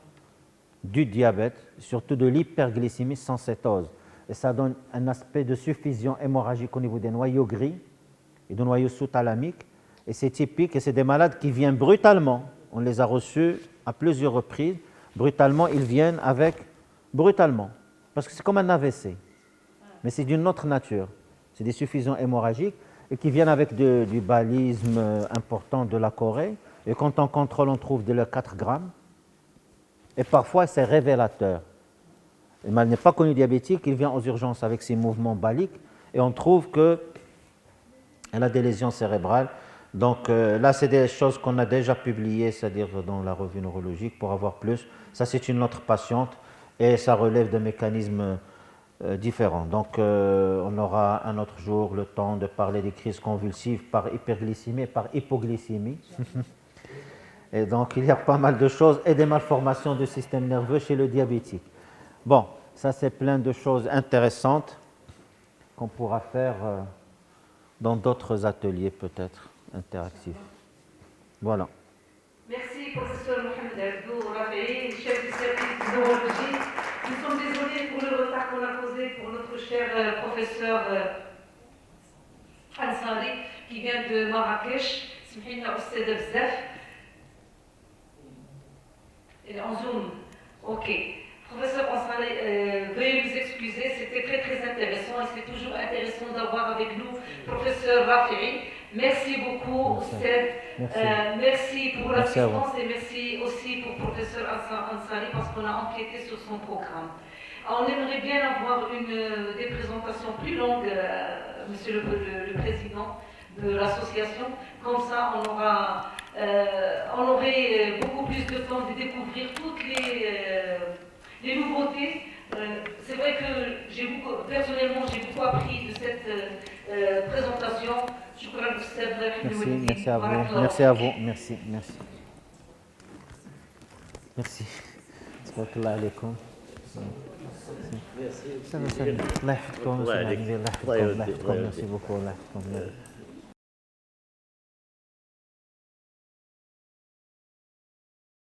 du diabète, surtout de l'hyperglycémie sans cétose. Et ça donne un aspect de suffusion hémorragique au niveau des noyaux gris et des noyaux sous-thalamiques. Et c'est typique, et c'est des malades qui viennent brutalement. On les a reçus à plusieurs reprises. Brutalement, ils viennent avec... Brutalement. Parce que c'est comme un AVC. Mais c'est d'une autre nature. C'est des suffusions hémorragiques et qui viennent avec du balisme important de la Corée. Et quand on contrôle, on trouve de 4 grammes. Et parfois, c'est révélateur. Le malade n'est pas connu diabétique, il vient aux urgences avec ses mouvements baliques et on trouve qu'elle a des lésions cérébrales. Donc là, c'est des choses qu'on a déjà publiées, c'est-à-dire dans la revue neurologique, pour avoir plus. Ça, c'est une autre patiente et ça relève de mécanismes différents. Donc, on aura un autre jour le temps de parler des crises convulsives par hyperglycémie et par hypoglycémie. Et donc, il y a pas mal de choses et des malformations du système nerveux chez le diabétique. Bon, ça, c'est plein de choses intéressantes qu'on pourra faire dans d'autres ateliers, peut-être, interactifs. Voilà. Merci, professeur Mohamed Abdou Rafi, chef du service de neurologie. Nous sommes désolés pour le retard qu'on a causé pour notre cher professeur Ansari, qui vient de Marrakech. Smihina Oustad Bzaf. En Zoom. Ok. Professeur Ansari, veuillez nous excuser, c'était très intéressant et c'est toujours intéressant d'avoir avec nous professeur Rafi. Merci beaucoup, Oustad. Merci pour l'assistance et merci aussi pour professeur Ansari parce qu'on a enquêté sur son programme. On aimerait bien avoir des présentations plus longues, monsieur le président de l'association. Comme ça, on aurait beaucoup plus de temps de découvrir toutes les nouveautés. C'est vrai que personnellement, j'ai beaucoup appris de cette présentation. Merci à vous. Merci à vous. Merci. Barakallahu alaykoum. Merci beaucoup.